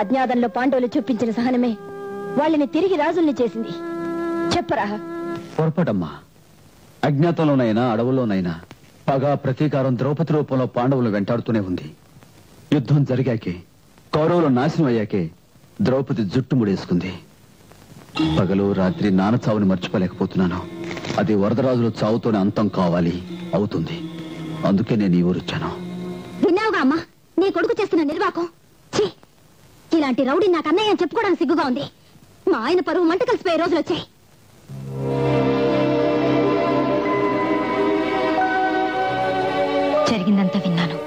S2: అజ్ఞాతంలో పాండవులు చూపించిన సహనమే వాళ్ళని తిరిగి రాజుల్ని చేసింది. చెప్పరా?
S13: పొరపాటమ్మా. అజ్ఞాతంలోనైనా అడవుల్లోనైనా పగ, ప్రతీకారం ద్రౌపది రూపంలో పాండవులు వెంటాడుతూనే ఉంది. యుద్ధం జరిగాకే, కౌరవులు నాశనం అయ్యాకే ద్రౌపది జుట్టు ముడేసుకుంది. పగలు రాత్రి నాన్న చావుని మర్చిపోలేకపోతున్నాను. అది వరదరాజుల చావుతోనే అంతం కావాలి, అవుతుంది. అందుకే నేను ఈ ఊరొచ్చాను.
S2: విన్నావుగా అమ్మా నీ కొడుకు చేస్తున్న నిర్వాకం? ఛీ, ఇలాంటి రౌడీ నాకు అన్నయ్య అని చెప్పుకోవడానికి సిగ్గుగా ఉంది. మా ఆయన పరువు మంట కలిసిపోయే రోజులు వచ్చాయి.
S9: జరిగిందంతా విన్నాను.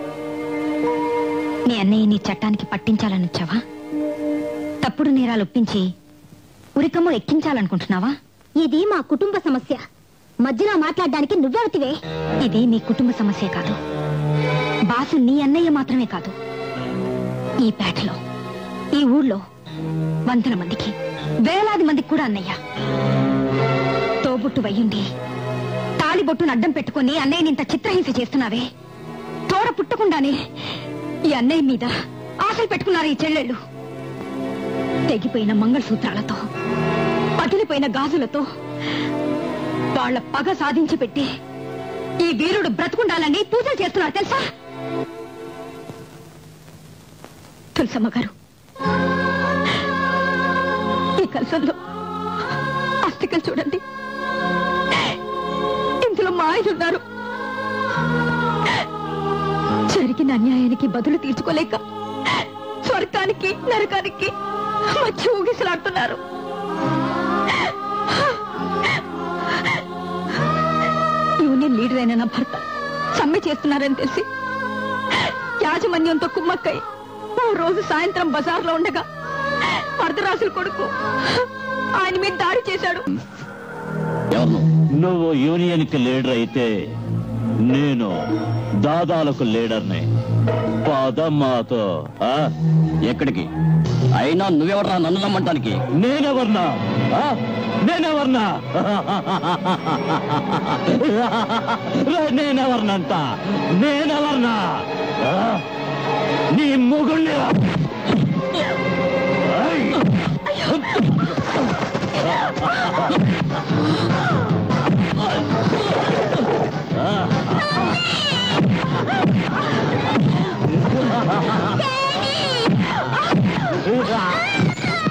S9: నీ అన్నయ్య నీ చట్టానికి పట్టించాలని వచ్చావా? తప్పుడు నేరాలు ఒప్పించి ఉరికమ్మో ఎక్కించాలనుకుంటున్నావా?
S2: ఇది మా కుటుంబ సమస్య. మధ్యలో మాట్లాడడానికి నువ్వెవతివే?
S9: ఇది నీ కుటుంబ సమస్య కాదు. బాసు నీ అన్నయ్య మాత్రమే కాదు, ఈ పేటలో, ఈ ఊళ్ళో వందల మందికి, వేలాది మందికి కూడా అన్నయ్య. తోబుట్టు వయ్యుండి తాళిబొట్టును అడ్డం పెట్టుకుని అన్నయ్యని ఇంత చిత్రహింస చేస్తున్నావే. తోడ పుట్టకుండానే ఈ అన్నయ్య మీద ఆశలు పెట్టుకున్నారు ఈ చెల్లెళ్ళు. తెగిపోయిన మంగళసూత్రాలతో, పగిలిపోయిన గాజులతో వాళ్ళ పగ సాధించి పెట్టి ఈ వీరుడు బ్రతుకుండాలని పూజలు చేస్తున్నారు తెలుసా? తులసమ్మ గారు, ఈ కలసంలో అస్థికలు చూడండి. ఇందులో మా ఆయన ఉన్నారు. జరిగిన అన్యాయానికి బదులు తీర్చుకోలేక స్వర్గానికి నరకానికి మధ్య ఊగిసలాడుతున్నారు. యూనియన్ లీడర్ అయిన నా భర్త సమ్మె చేస్తున్నారని తెలిసి యాజమాన్యంతో కుమ్మక్కై ఓ రోజు సాయంత్రం బజార్లో ఉండగా అర్ధరాసుల కొడుకు ఆయన మీద దాడి చేశాడు.
S4: నువ్వు యూనియన్ కి లీడర్ అయితే నేను దాదాలకు లీడర్ని. పదమ్మాతో
S12: ఎక్కడికి? అయినా నువ్వెవరా నన్ను నమ్మంటానికి?
S4: నేనెవర్నా? నేనెవర్నంట? నేనెవర్నా? నీ మొగుణ్ణి.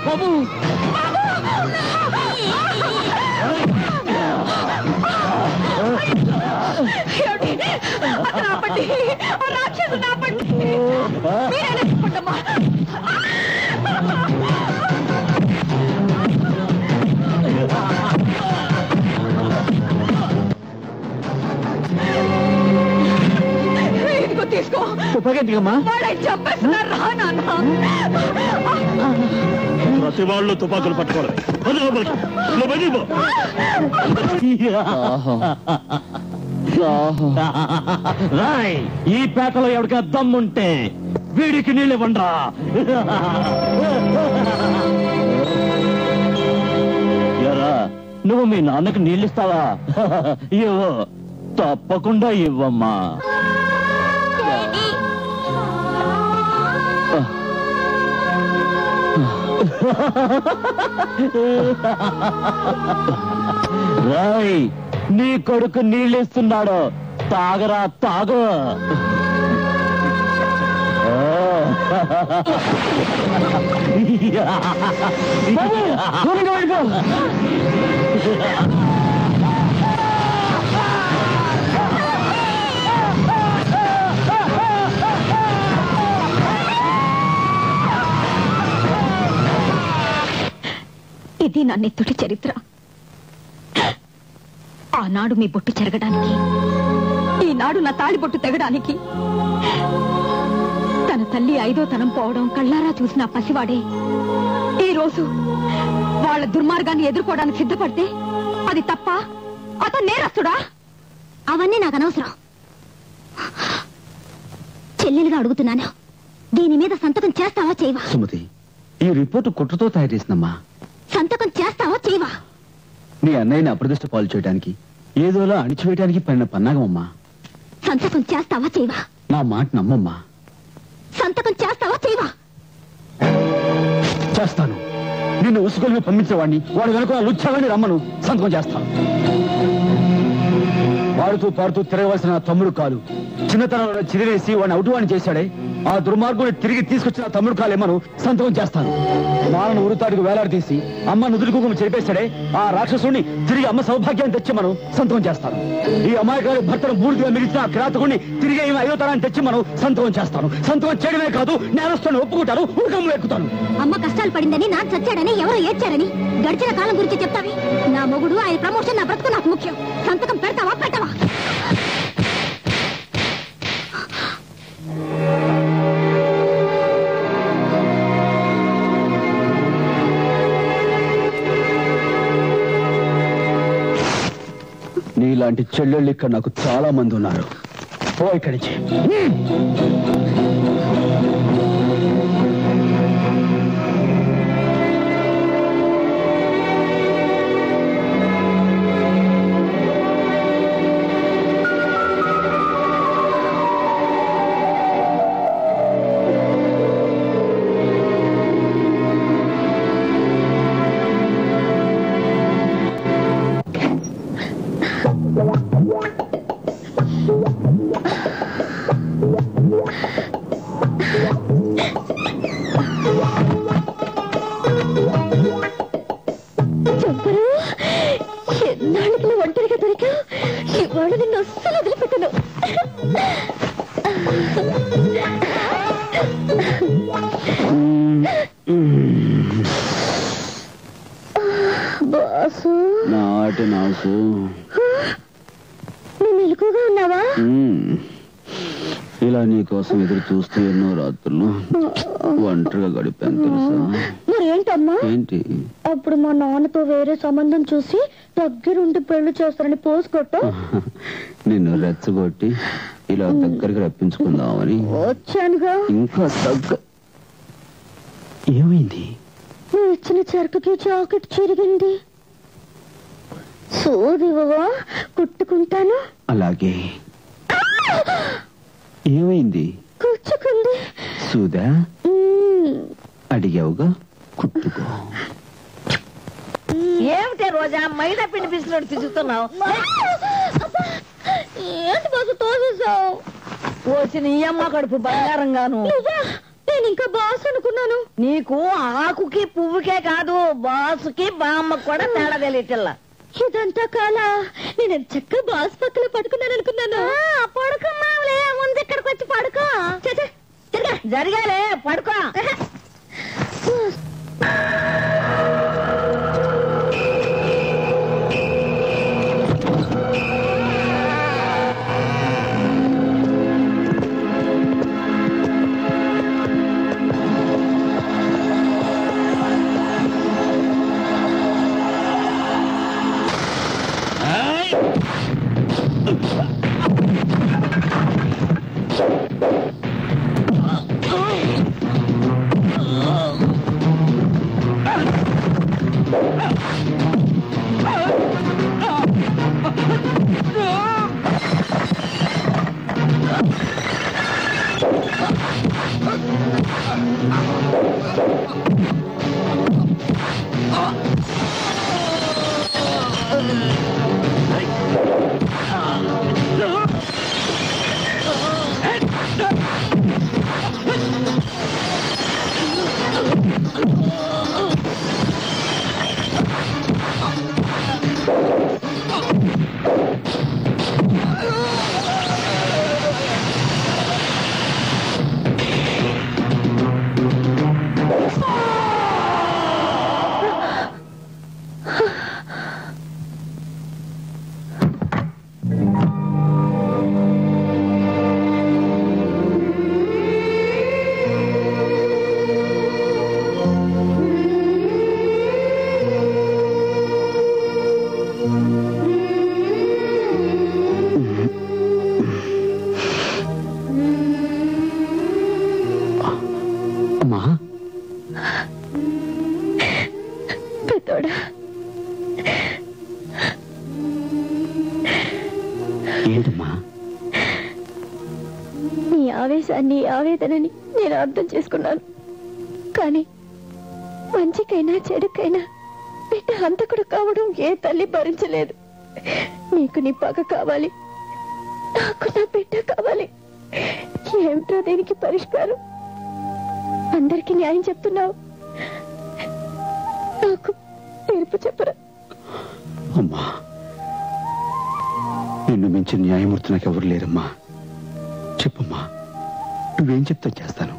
S4: బాబు
S9: రాక్షసు తీసుకో. చంపేస్తున్నారు.
S10: ప్రతి వాళ్ళు తుపాకులు పట్టుకోవాలి.
S4: ఈ పేటలో ఎవరికా దమ్ముంటే వీడికి నీళ్ళు ఇవ్వండ్రా. ఎరా నువ్వు మీ నాన్నకు నీళ్ళిస్తావా? ఇవ్వు, తప్పకుండా ఇవ్వమ్మా. రాయ్, నీ కొడుకు నీళ్ళిస్తున్నాడు, తాగరా తాగు.
S9: ఇది నా నెత్తుటి చరిత్ర. ఆనాడు మీ బొట్టు చెరగడానికి, ఈనాడు నా తాళి బొట్టు తెగడానికి తన తల్లి 5వ తనం పోవడం కళ్ళారా చూసిన పసివాడే ఈ రోజు వాళ్ళ దుర్మార్గాన్ని ఎదుర్కోవడానికి సిద్ధపడితే అది తప్ప? అతను నేరస్తుడా?
S2: అవన్నీ నాకు అనవసరం. చెల్లెలుగా అడుగుతున్నాను, దీని మీద సంతకం చేస్తావా చేయవా?
S13: సుమతి, ఈ రిపోర్టు కుట్రతో తయారు చేసిందమ్మా.
S2: సంతకం చేస్తావా చేయవా?
S13: నీ అన్నయ్యని అప్రదిష్ట పాలు చేయడానికి, ఏదోలా అణిచివేయడానికి పడిన పన్నాగమమ్మా.
S2: సంతకం చేస్తావా చేయవా?
S13: నా మాట నమ్మమ్మా.
S2: సంతకం చేస్తావా చేయవా?
S13: చేస్తాను. నిన్ను ఉసుగొలిపి పంపించేవాడిని, వాడు వెనుక లుచ్చావాడిని రమ్మను, సంతకం చేస్తాను. పాడుతూ పాడుతూ తిరగవలసిన తమ్ముడు కాలు చిన్నతనంలో చిదివేసి వాడిని అవుటువాడిని చేశాడే, ఆ దుర్మార్గుని తిరిగి తీసుకొచ్చిన తమ్ముడు కాలేమను సంతకం చేస్తాను. మాలను ఉరుతాడికి వేలాడదీసి అమ్మ నుదురు కుంకుమ చెరిపేశాడే, ఆ రాక్షసుడిని తిరిగి అమ్మ సౌభాగ్యాన్ని తెచ్చిమను సంతకం చేస్తాను. ఈ అమాయకుడి భర్తను మూర్తిగా మిగిలిచిన ఆ కిరాతకుడిని తిరిగి 5వ తరాన్ని తెచ్చిమను సంతకం చేస్తాను. సంతకం చేయడమే కాదు, నేరస్తుని ఒప్పుకుంటాను, ఉరకము ఎక్కుతాను.
S2: అమ్మ కష్టాలు పడిందని, నా చచ్చాడని, ఎవరో ఏడ్చారని గడిచిన కాలం గురించి చెప్తావి. నా మొగుడు, ఆయన ప్రమోషన్, నా బ్రతుకు నాకు ముఖ్యం. సంతకం పెడతావా పెట్టవా?
S13: నీలాంటి చెల్లెళ్ళు ఇక్కడ నాకు చాలా మంది ఉన్నారు. పో ఇక్కడి నుంచి.
S2: బాసు
S13: నాటి నాకు
S2: నువ్వు మెలకుగా ఉన్నావా?
S13: ఇలా నీకోసం ఎదురు చూస్తూ ఎన్నో రాత్రులు ఒంటరిగా గడిపాను తెలుసా.
S2: మరేంటమ్మా?
S13: ఏంటి?
S2: అప్పుడు మా నాన్నతో వేరే సంబంధం చూసి దగ్గరుండి పెళ్లి చేస్తారని పోసుకొట్టు.
S13: నిన్ను రెచ్చగొట్టి ఇలా దగ్గరికి రప్పించుకుందామని
S2: వచ్చానుగా.
S13: ఇంకా ఏమైంది?
S2: నువ్వు ఇచ్చిన చెరకకి జాకెట్ చిరిగింది. సోదివా కుట్టుకుంటాను.
S13: అలాగే. ఏమైంది?
S2: కూర్చుకుంది.
S13: సూదా అడిగావుగా, కుట్టుకో.
S8: ఏమిటే రోజా మైదా పిండి పిసినట్టు తిరుగుతున్నావు?
S2: ఏంటి బాసు తోసేసావు?
S8: వచ్చిన ఈ అమ్మ కడుపు బంగారంగాను.
S2: నేను ఇంకా బాస్ అనుకున్నాను.
S8: నీకు ఆకుకి పువ్వుకే కాదు, బాసుకి బామ్మకు కూడా తేడా తెలియటల్లా.
S2: ఇదంతా కాలా? నేను చక్క బాస్ పక్కన పడుకున్నాను అనుకున్నాను. పడుకున్నావులే, ముందు ఇక్కడికి వచ్చి పడుకో.
S8: జరిగాలే పడుకో.
S13: ఏంటమ్మా?
S2: నీ ఆవేశాన్ని ఆవేదనని నేను అర్థం చేసుకున్నాను. కానీ మంచికైనా చెడుకైనా బిడ్డ హంతకుడు కావడం ఏ తల్లి భరించలేదు. నీకు నీ పగ కావాలి, నాకు నా బిడ్డ కావాలి. ఏమిటో దీనికి పరిష్కారం? అందరికీ న్యాయం చెప్తున్నావు, నాకు తీర్పు చెప్పరా?
S13: అమ్మా, నిన్ను మించి న్యాయమూర్తి నాకు ఎవరు లేరమ్మా. చెప్పమ్మా, నువ్వేం చెప్తా చేస్తాను.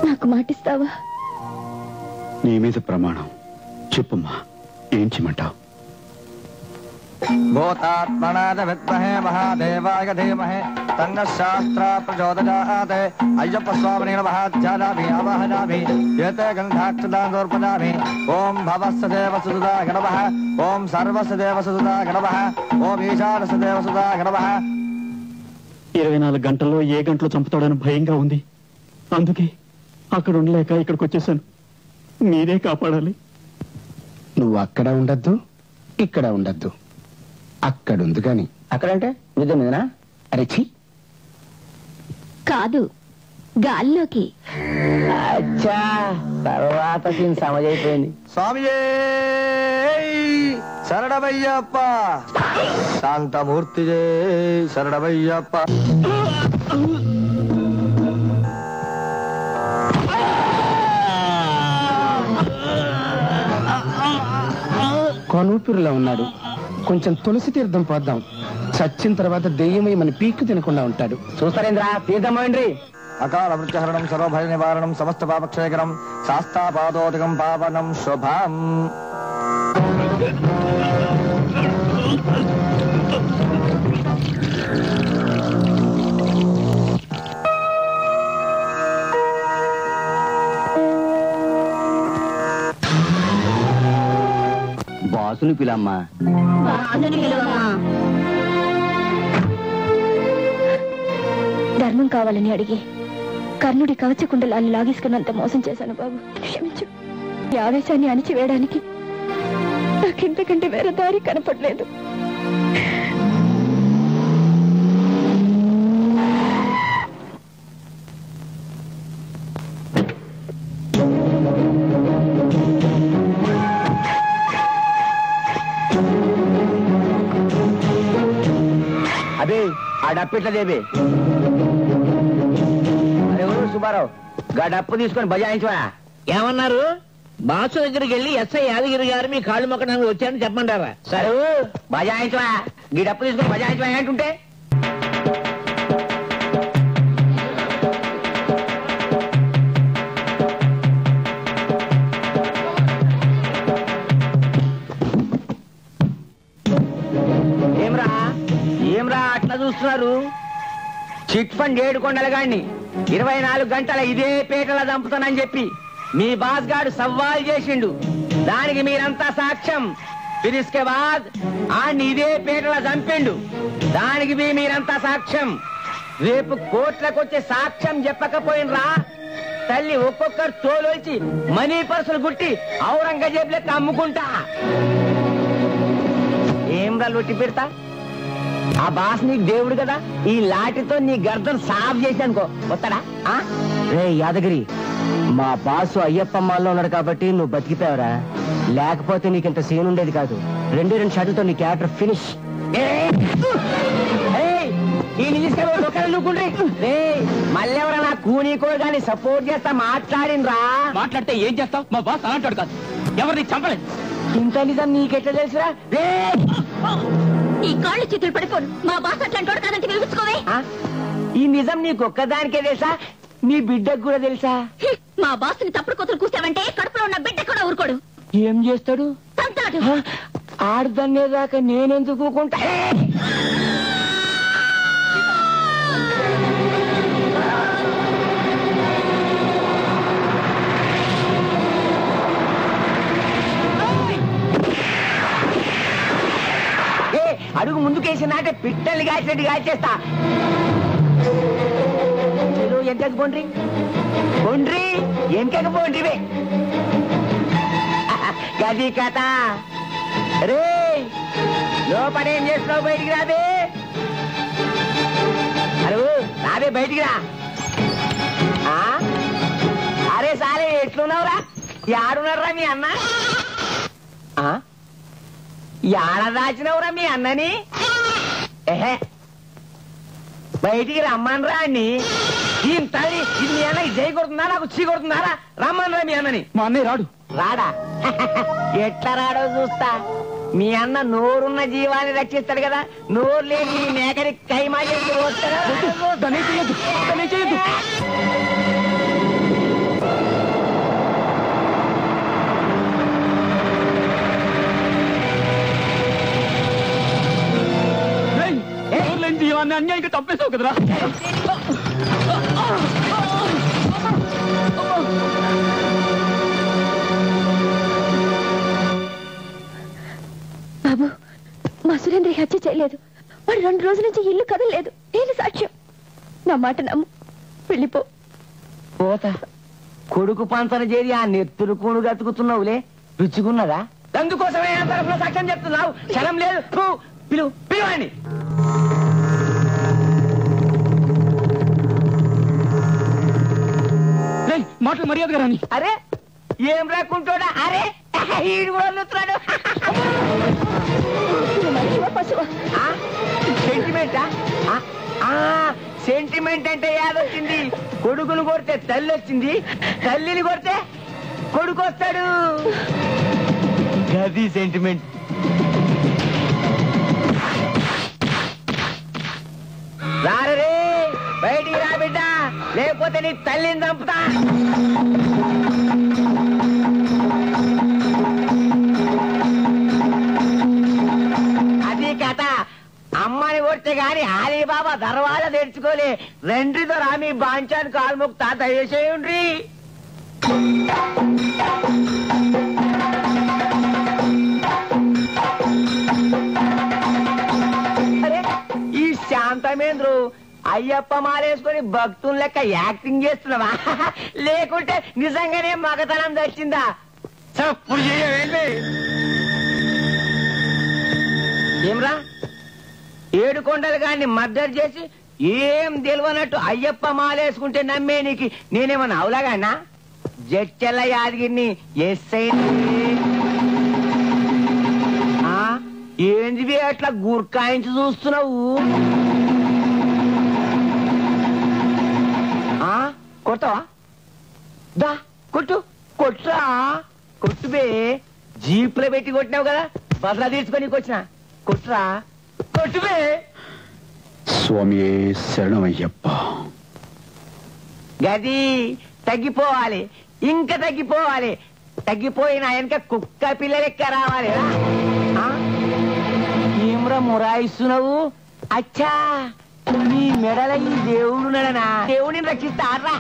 S2: నాకు మాటిస్తావా?
S13: నీ మీద ప్రమాణం. చెప్పమ్మా, ఏం చేయమంటావు?
S4: భూతాత్మనాద విద్మహే మహాదేవాయ ధీమహే తన్నః శాస్త్ర ప్రచోదయాత్. అయ్యప్ప స్వామినే నమః. ధ్యానామి ఆవాహనామి ఏతే గంధాక్షదాంగోర్పదామి. ఓం భవస్సదేవ సుదా గణవః. ఓం సర్వస్సదేవ సుదా గణవః. ఓం ఈశానస్సదేవ సుదా గణవః.
S3: 24 గంటల్లో ఏ గంటలో చంపుతాడని భయంగా ఉంది. అందుకే అక్కడ ఉండలేక ఇక్కడికి వచ్చేసాను. మీరే కాపాడాలి.
S7: నువ్వు అక్కడ ఉండద్దు, ఇక్కడ ఉండద్దు, అక్కడుంది కాని.
S6: అక్కడంటే నిజం మీదనా?
S7: అరెచి
S2: కాదు, గాల్లోకి.
S6: అచ్చా, తర్వాత సీన్ సమజైపోయింది.
S4: స్వామియే శరణమయ్యప్ప. శాంతమూర్తి శరణమయ్యప్ప.
S7: కొనూపిరిలో ఉన్నాడు. కొంచెం తులసి తీర్థం పోద్దాం. చచ్చిన తర్వాత దెయ్యమై మన పీక్కు తినకుండా ఉంటాడు.
S6: చూస్తారేంద్రా, తీర్థమండ్రి.
S4: అకాల మృత్యుహరణం సర్వభయ నివారణం సమస్త పాపక్షయకరం శాస్తాపాదోదకం పావనం శుభం.
S12: బాసుని పిలమ్మా.
S2: ధర్మం కావాలని అడిగి కర్ణుడి కవచ కుండలాన్ని లాగేసుకున్నంత మోసం చేశాను బాబు, క్షమించు. ఈ ఆవేశాన్ని అణిచివేయడానికి నాకింతకంటే వేరే దారి కనపడలేదు.
S12: అదే ఆ డప్పిట్లదేవి ఎవరు సుబ్బారావు గా డప్పు తీసుకొని బజాయించవా.
S6: ఏమన్నారు? బాసు దగ్గరికి వెళ్ళి ఎస్ఐ యాదగిరి గారు మీ కాళ్ళు మొక్కడానికి వచ్చారని చెప్పమంటారా?
S12: సరే బజాయించవా, గీ డప్పు తీసుకొని బజాయించవా అంటుంటే. ఏమ్రా అట్లా చూస్తున్నారు? చిట్ ఫండ్ 7 కొండల గాడిని 24 గంటల ఇదే పేటలా చంపుతానని చెప్పి మీ బాస్ గాడు సవాల్ చేసిండు. దానికి మీరంతా సాక్ష్యం. ఫిరిస్కే బాద్ ఆడిని ఇదే పేటలా చంపిండు. దానికి మీరంతా సాక్ష్యం. రేపు కోర్టులకు వచ్చే సాక్ష్యం చెప్పకపోయినరా తల్లి ఒక్కొక్కరు తోలొచ్చి మనీ పర్సులు గుట్టి ఔరంగజేబ్ లెక్క అమ్ముకుంటా. ఏమ్రా లొట్టి పెడతా? ఆ బాస్ నీకు దేవుడు కదా, ఈ లాటితో నీ గర్దం సాఫ్ చేసి అనుకో వస్తాడా? రే యాదగిరి, మా బాసు అయ్యప్ప మాల్లో ఉన్నాడు కాబట్టి నువ్వు బతికిపోయావురా. లేకపోతే నీకింత సీన్ ఉండేది కాదు. 2 షాట్లతో నీ క్యారెక్టర్ ఫినిష్. మళ్ళెవరన్నా కూనీకో గాని సపోర్ట్ చేస్తా మాట్లాడినరా.
S3: మాట్లాడితే ఏం చేస్తావు? మా బాస్ అలాంటాడు కాదు, ఎవరిని చంపలేదు.
S12: ఇంత నిజం నీకెట్లా తెలుసురా?
S2: ఈ కాళ్ళు చేతులు పడిపోను. మా బాస్ అట్లాంటి కాదంటే వినిపించుకోవే.
S12: ఈ నిజం నీకొక్కదానికే తెలుసా? నీ బిడ్డకు కూడా తెలుసా?
S2: మా బాస్ని తప్పుడు కూతురు కూసావంటే కడుపులో ఉన్న బిడ్డ కూడా ఊరుకోడు.
S12: ఏం చేస్తాడు?
S2: తంతాడు.
S12: ఆడదన్నేదాకా నేనెందుకు ఊరుకుంటా? అడుగు ముందుకేసినాటే పిట్టల్ని కాల్చినట్టు కాల్చేస్తా. ఎంతకు పోండ్రి పోండ్రి ఎంతకు పోండ్రివే గది కథ. రే లోపలేం చేస్తున్నావు? బయటికి రాబే. అరే రాబే బయటికి రా. అరే సారే ఎట్లున్నావురా? యాడున్నారా మీ అన్న? యాడ దాచినవురా మీ అన్నని? ఏహే బయటికి రమ్మనరా అన్ని. దీని తల్లి ఇది మీ అన్నకి జై కొడుతుందా నాకు చీ కొడుతుందారా? రమ్మనరా మీ అన్నని.
S3: మా అన్నయ్య రాడు.
S12: రాడా? ఎట్లా రాడో చూస్తా. మీ అన్న నోరున్న జీవాన్ని రక్షిస్తాడు కదా, నోరు లేని మీ మేకని కైమా చేసి వస్తాడా?
S3: జీవాన్ని అన్యాయంగా తప్పేసావు కదరా.
S2: బాబు, మా సురేంద్ర హత్య చేయలేదు. వాడు 2 రోజుల నుంచి ఇల్లు కదలలేదు. నేను సాక్ష్యం. నా మాట నమ్ము, వెళ్ళిపో.
S12: పోతా. కొడుకు పంచన చేరి ఆ నెత్తులు కూడు గతుకుతున్నావులే, రుచిగున్నదా? అందుకోసమే తరఫున సాక్ష్యం చెప్తున్నావు. క్షణం లేదు. పిలువండి.
S3: మాటలు మర్యాదగా రాని.
S12: అరే ఏం రాకుంటాడా? అరే ఈడు కూడా వదులుతున్నాడు. సెంటిమెంటా? సెంటిమెంట్ అంటే యాదొచ్చింది. కొడుకును కొడితే తల్లి వచ్చింది, తల్లిని కొడితే కొడుకు వస్తాడు. గది సెంటిమెంట్. రారే బయటికి రా బిడ్డ, లేకపోతే
S15: లేకపోతే నీ తల్లిని చంపుతా. అది కథ. అమ్మని కొడితే గాని అలీబాబా దర్వాజా తెరుచుకోలే. రెండ్రితో రామి బాంచాను కాల్ముక్తా దయచేయండి. అరే ఈ శాంతమేంద్రు అయ్యప్ప మాలేసుకొని భక్తుల లెక్క యాక్టింగ్ చేస్తున్నావా? లేకుంటే నిజంగానే మగతనం తెచ్చిందా? చప్పుడు చేయవేంటి? ఏమ్రా 7 కొండలు గాని మర్డర్ చేసి ఏం తెలియనట్టు అయ్యప్ప మాలేసుకుంటే నమ్మే నీకు నేనేమన్నా అవులాగానా? జడ్చెల్ల యాదగిరిని ఎస్ఐ ఏంటివి అట్లా గుర్కాయించి చూస్తున్నావు? కొడతావా? దా కొట్టు, కొట్టురా, కొట్టుబే. జీపులో పెట్టి కొట్టినావు కదా, బదలా తీసుకొని వచ్చిన. కొట్టురా, కొట్టుబే.
S13: స్వామియే శరణమయ్యప్ప.
S15: గది తగ్గిపోవాలి, ఇంకా తగ్గిపోవాలి. తగ్గిపోయిన వెనక కుక్క పిల్ల లెక్క రావాలి. ఏమ్రా మురాయిస్తున్నావు? అచ్చా నీ మెడల ఈ దేవుడు నడనా? దేవుడిని రక్షిస్తారా?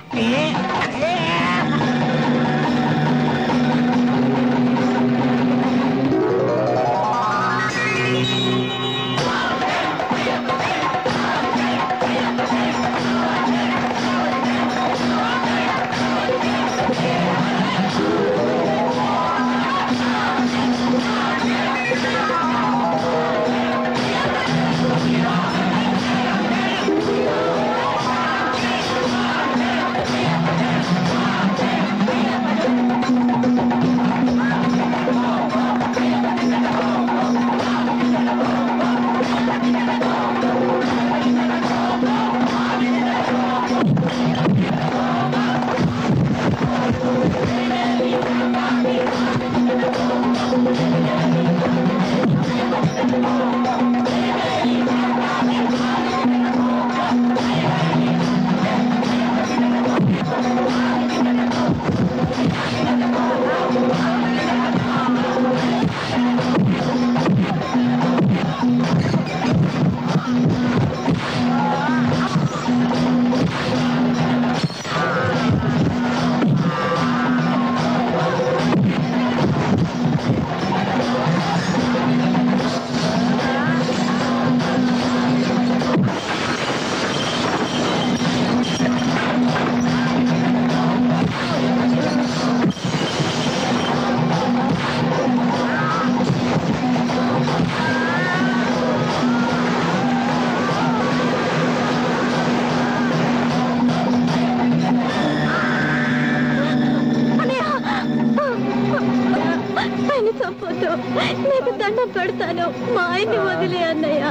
S2: నీకు దండం పెడతాను. మా ఆయన్ని వదిలే అన్నయ్య,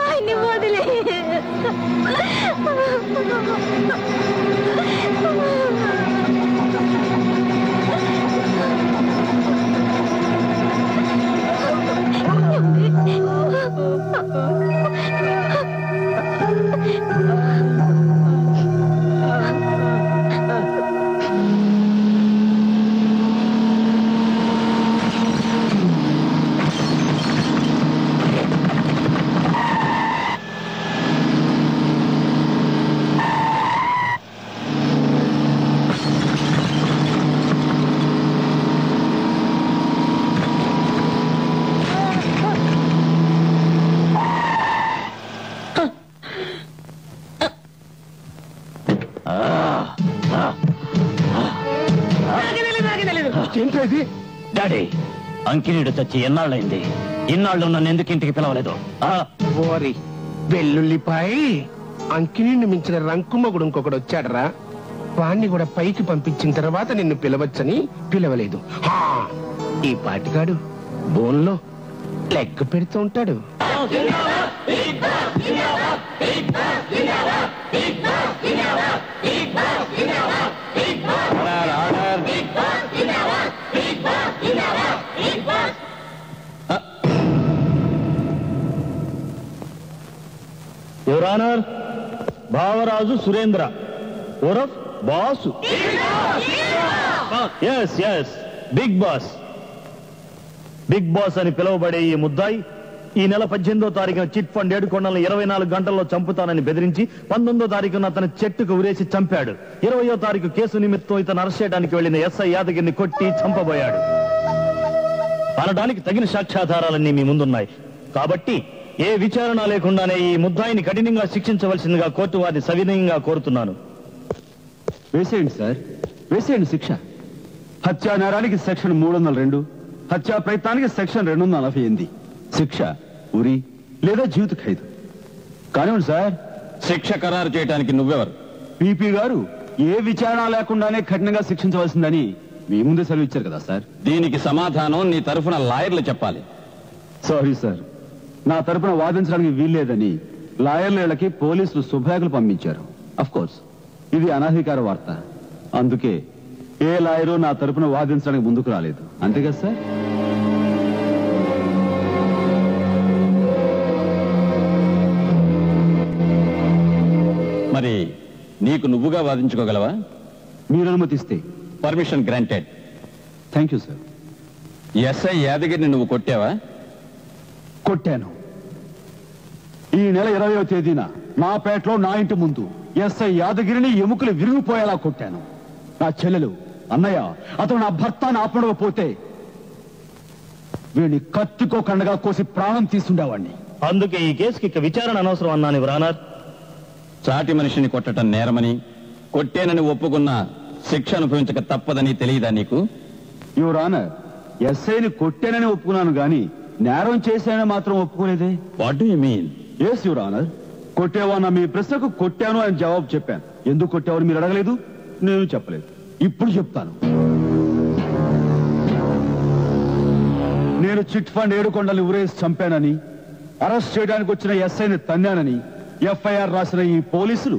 S2: ఆయన్ని వదిలే.
S3: ఏంటి
S12: డాడీ, అంకినీడు చచ్చి ఎన్నాళ్ళైంది? ఇన్నాళ్ళు నన్ను ఎందుకు ఇంటికి పిలవలేదు?
S7: ఓరి వెల్లుల్లిపాయి, అంకినీడిని మించిన రంకుమ్మగుడు ఇంకొకడు వచ్చాడరా. వాణ్ణి కూడా పైకి పంపించిన తర్వాత నిన్ను పిలవచ్చని పిలవలేదు. ఈ పాటిగాడు బోన్లో లెక్క పెడుతూ ఉంటాడు.
S10: యువర్ ఆనర్, భావరాజు సురేంద్ర ఓరఫ్ boss. Yes yes, big boss. Big boss అని పిలువబడే ఈ ముద్దాయి ఈ నెల 18వ తారీఖున చిట్ ఫండ్ 7 కొండలను 24 గంటల్లో చంపుతానని బెదిరించి 19వ తారీఖున అతని చెట్టుకు ఉరేసి చంపాడు. 20వ తారీఖు కేసు నిమిత్తం ఇతను అరెస్ట్ చేయడానికి వెళ్లిన ఎస్ఐ యాదగిరిని కొట్టి చంపబోయాడు అనడానికి తగిన సాక్ష్యాధారాలన్నీ మీ ముందున్నాయి. కాబట్టి ఏ విచారణ లేకుండానే ఈ ముద్దాయిని కఠినంగా శిక్షించవలసిందిగా కోర్టు వారిని సవినయంగా కోరుతున్నాను.
S13: వేసేయండి సార్, వేసేయండి శిక్ష. హత్యా నేరానికి సెక్షన్ 302, హత్యా ప్రయత్నానికి సెక్షన్ 248. శిక్ష ఉరి లేదా జీవిత ఖైదు. కానివ్వండి సార్.
S3: శిక్ష ఖరారు చేయడానికి నువ్వెవరు?
S13: పీపీ గారు ఏ విచారణ లేకుండానే కఠినంగా శిక్షించవలసిందని మీ ముందే సెలవిచ్చారు కదా సార్.
S3: దీనికి సమాధానం నీ తరఫున లాయర్లు చెప్పాలి.
S13: సారీ సార్, నా తరపున వాదించడానికి వీల్లేదని లాయర్లకి పోలీసులు శుభలేఖలు పంపించారు. అఫ్ కోర్స్ ఇది అనధికార వార్త, అందుకే ఏ లాయరు నా తరపున వాదించడానికి ముందుకు రాలేదు. అంతే కదా సార్?
S3: మరి నీకు నువ్వుగా వాదించుకోగలవా?
S13: మీరు అనుమతిస్తే.
S3: Permission granted.
S13: Thank you sir.
S3: SI యాదగిరిని నువ్వు కొట్టావా?
S13: కొట్టాను. ఈ నెల 20వ తేదీన నా పేటలో నా ఇంటి ముందు ఎస్ఐ యాదగిరిని ఎముకలు విరిగిపోయేలా కొట్టాను. నా చెల్లెలు అన్నయ్య అతను నా భర్తను ఆపడకపోతే వీడిని కత్తికో కండగా కోసి ప్రాణం తీసుండేవాడిని.
S10: అందుకే ఈ కేసుకి ఇక విచారణ అనవసరం అన్నాను రానర్.
S3: చాటి మనిషిని కొట్టడం నేరమని, కొట్టేనని ఒప్పుకున్న శిక్ష అనుభవించక తప్పదని తెలియదా నీకు?
S13: యువర్ ఆనర్, ఎస్ఐని కొట్టానని ఒప్పుకున్నాను గాని నేరం చేశానని మాత్రం ఒప్పుకోలేదే.
S3: What do you mean?
S13: Yes your honour, కొట్టేవన్న మీ ప్రశ్నకు కొట్టాను అని జవాబు చెప్పాను. ఎందుకు కొట్టావని మీరు అడగలేదు, నేను చెప్పలేదు. ఇప్పుడు చెప్తాను. నేను చిట్ ఫండ్ 7 కొండల్ని ఉరేసి చంపానని, అరెస్ట్ చేయడానికి వచ్చిన ఎస్ఐని తన్నానని ఎఫ్ఐఆర్ రాసిన ఈ పోలీసులు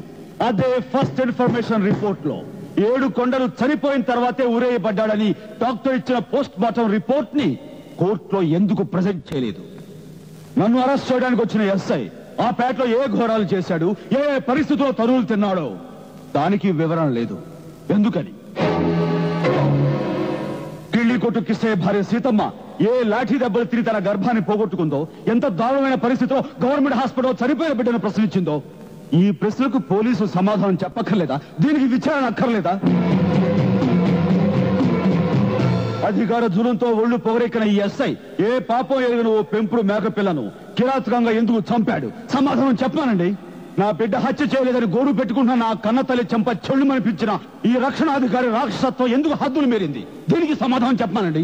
S13: అదే ఫస్ట్ ఇన్ఫర్మేషన్ రిపోర్ట్ లో 7 కొండలు చనిపోయిన తర్వాతే ఉరేయబడ్డాడని డాక్టర్ ఇచ్చిన పోస్ట్ మార్టం రిపోర్ట్ ని కోర్టులో ఎందుకు ప్రజెంట్ చేయలేదు? నన్ను అరెస్ట్ చేయడానికి వచ్చిన ఎస్ఐ ఆ పేటలో ఏ ఘోరాలు చేశాడు, ఏ పరిస్థితుల్లో తరువులు తిన్నాడో దానికి వివరణ లేదు. ఎందుకని? కిళ్ళి కొట్టు కిస్సయ్య భార్య సీతమ్మ ఏ లాఠీ దెబ్బలు తిరిగి తన గర్భాన్ని పోగొట్టుకుందో, ఎంత దారుణమైన పరిస్థితిలో గవర్నమెంట్ హాస్పిటల్ చనిపోయిన బిడ్డను ప్రశ్నించిందో, ఈ ప్రశ్నలకు పోలీసు సమాధానం చెప్పక్కర్లేదా? దీనికి విచారణ అక్కర్లేదా? అధికార జులంతో ఒళ్ళు పొగరెక్కిన ఈ ఎస్ఐ ఏ పాపం ఎరిగిన ఓ పెంపుడు మేకపిల్లను కిరాతకంగా ఎందుకు చంపాడు? సమాధానం చెప్పానండి. నా బిడ్డ హత్య చేయలేదని గోడు పెట్టుకుంటున్న నా కన్న తల్లి చెంప చెళ్ళుమనిపించిన ఈ రక్షణాధికారి రాక్షసత్వం ఎందుకు హద్దులు మీరింది? దీనికి సమాధానం చెప్పానండి.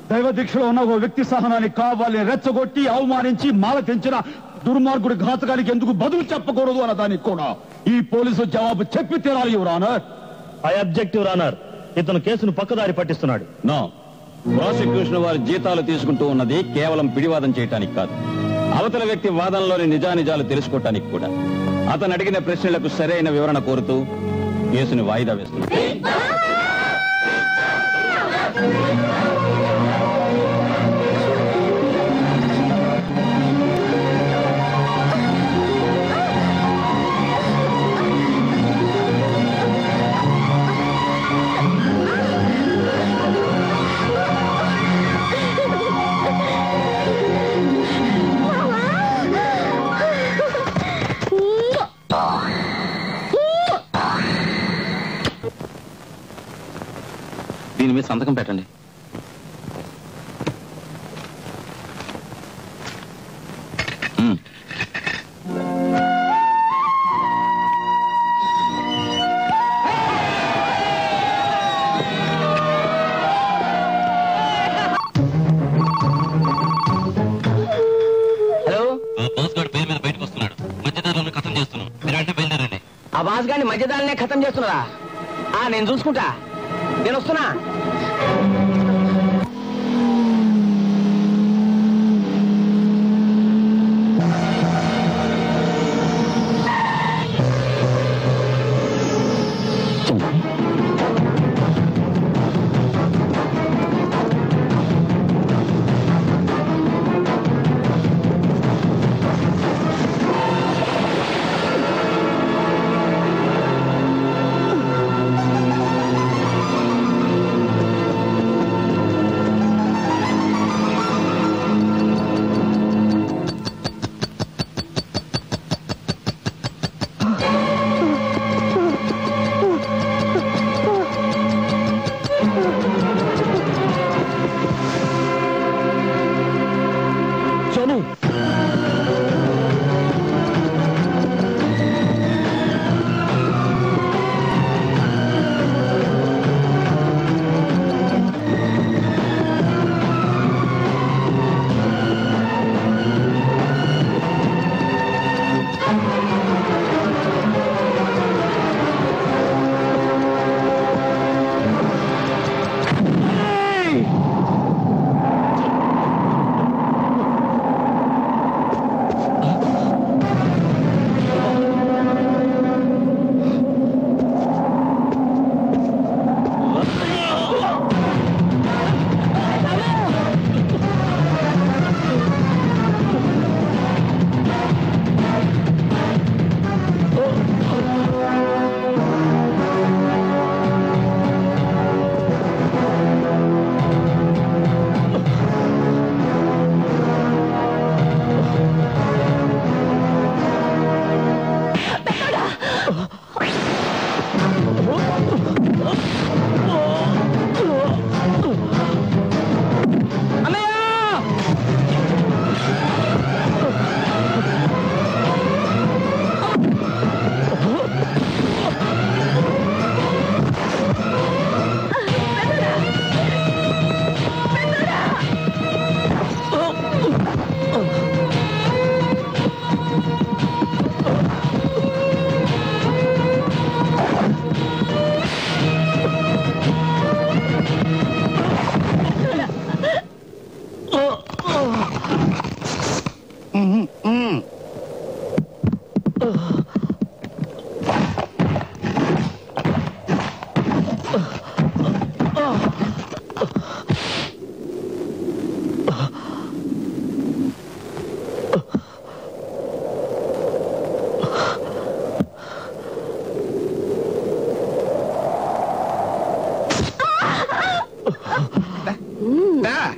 S13: దైవ దీక్షలో ఉన్న ఓ వ్యక్తి సహనాన్ని కావాలని రెచ్చగొట్టి అవమానించి మాల తెంచిన దుర్మార్గుడి ఘాతకానికి ఎందుకు బదులు చెప్పకూడదు అన్న దానికి కూడా ఈ పోలీసు జవాబు చెప్పి తీరాలి your honour.
S10: I object your honour. ఇతను కేసును పక్కదారి పట్టిస్తున్నాడు.
S3: నో, ప్రాసిక్యూషన్ వారి జీతాలు తీసుకుంటూ ఉన్నది కేవలం పిడివాదం చేయటానికి కాదు, అవతల వ్యక్తి వాదనలోని నిజానిజాలు తెలుసుకోవటానికి కూడా. అతను అడిగిన ప్రశ్నలకు సరైన వివరణ కోరుతూ కేసుని వాయిదా వేస్తున్నాడు. దీని మీద సంతకం పెట్టండి.
S6: హలో,
S12: బాస్ గారు పేరు మీద బయటకు వస్తున్నాడు. మధ్యదారులను ఖతం చేస్తున్నాం. మీరు అంటే బయలుదేరండి.
S6: ఆ బాస్ గారిని మధ్యదారులనే ఖతం చేస్తున్నారా? నేను చూసుకుంటా, నేను వస్తున్నా.
S7: దా.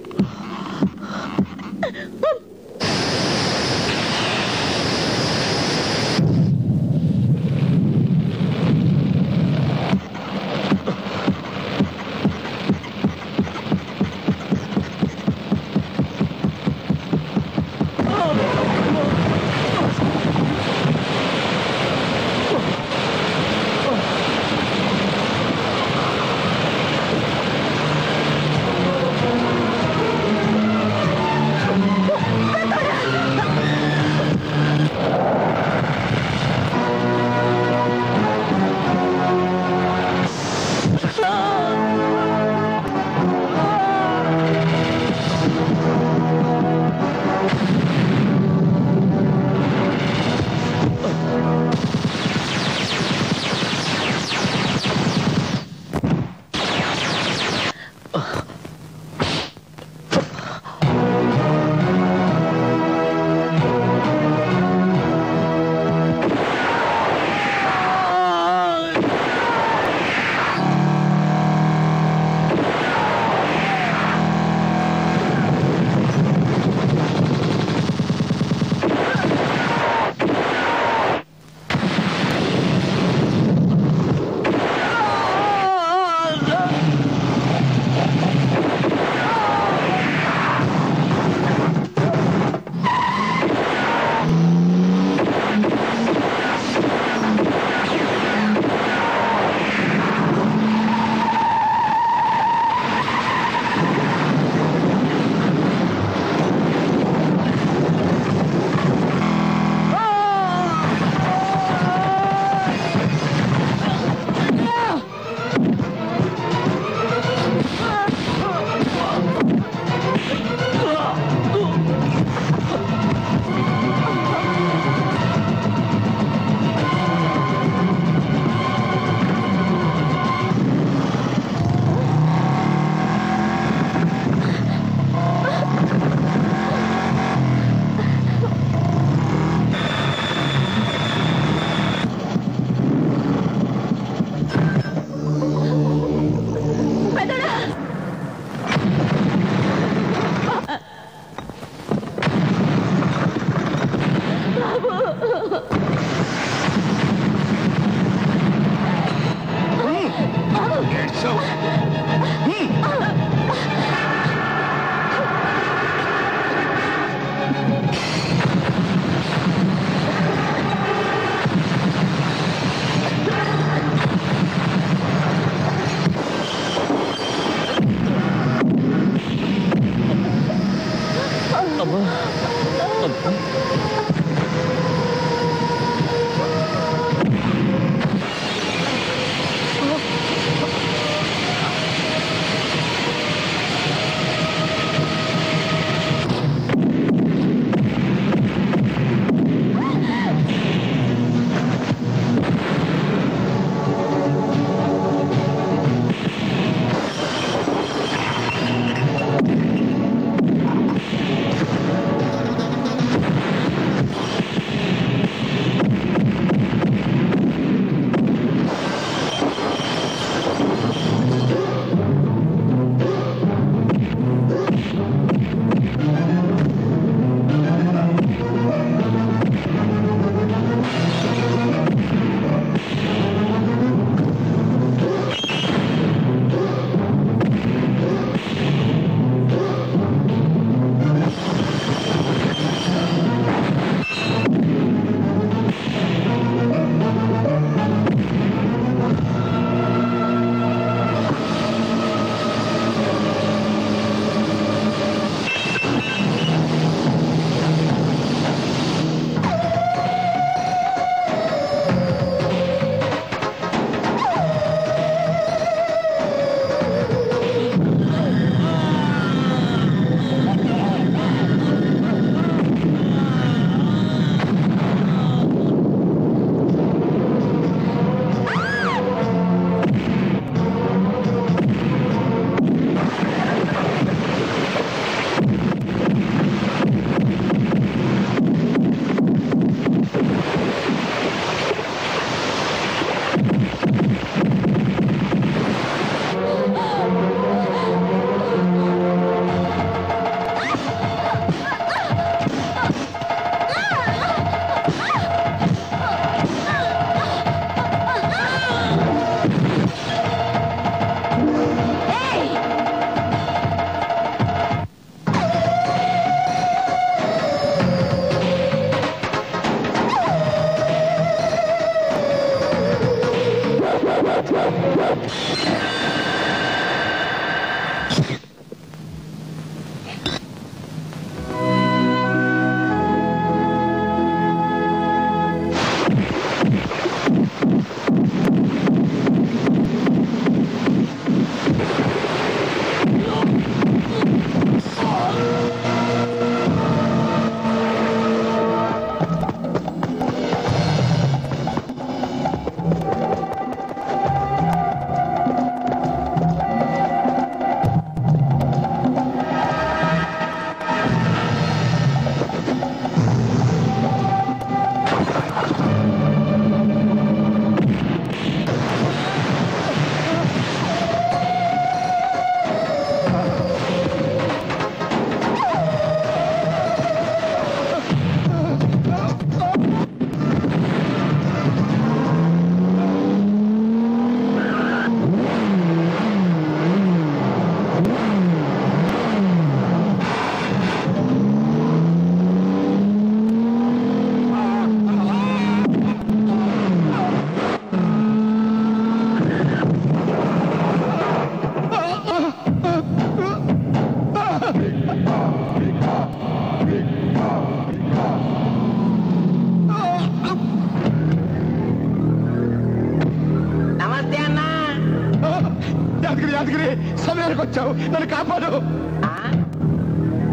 S3: సమయానికి వచ్చావు, నన్ను కాపాడు.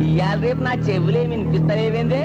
S15: ఇవాళ రేపు నా చెవులేమి వినిపిస్తలేవేందే?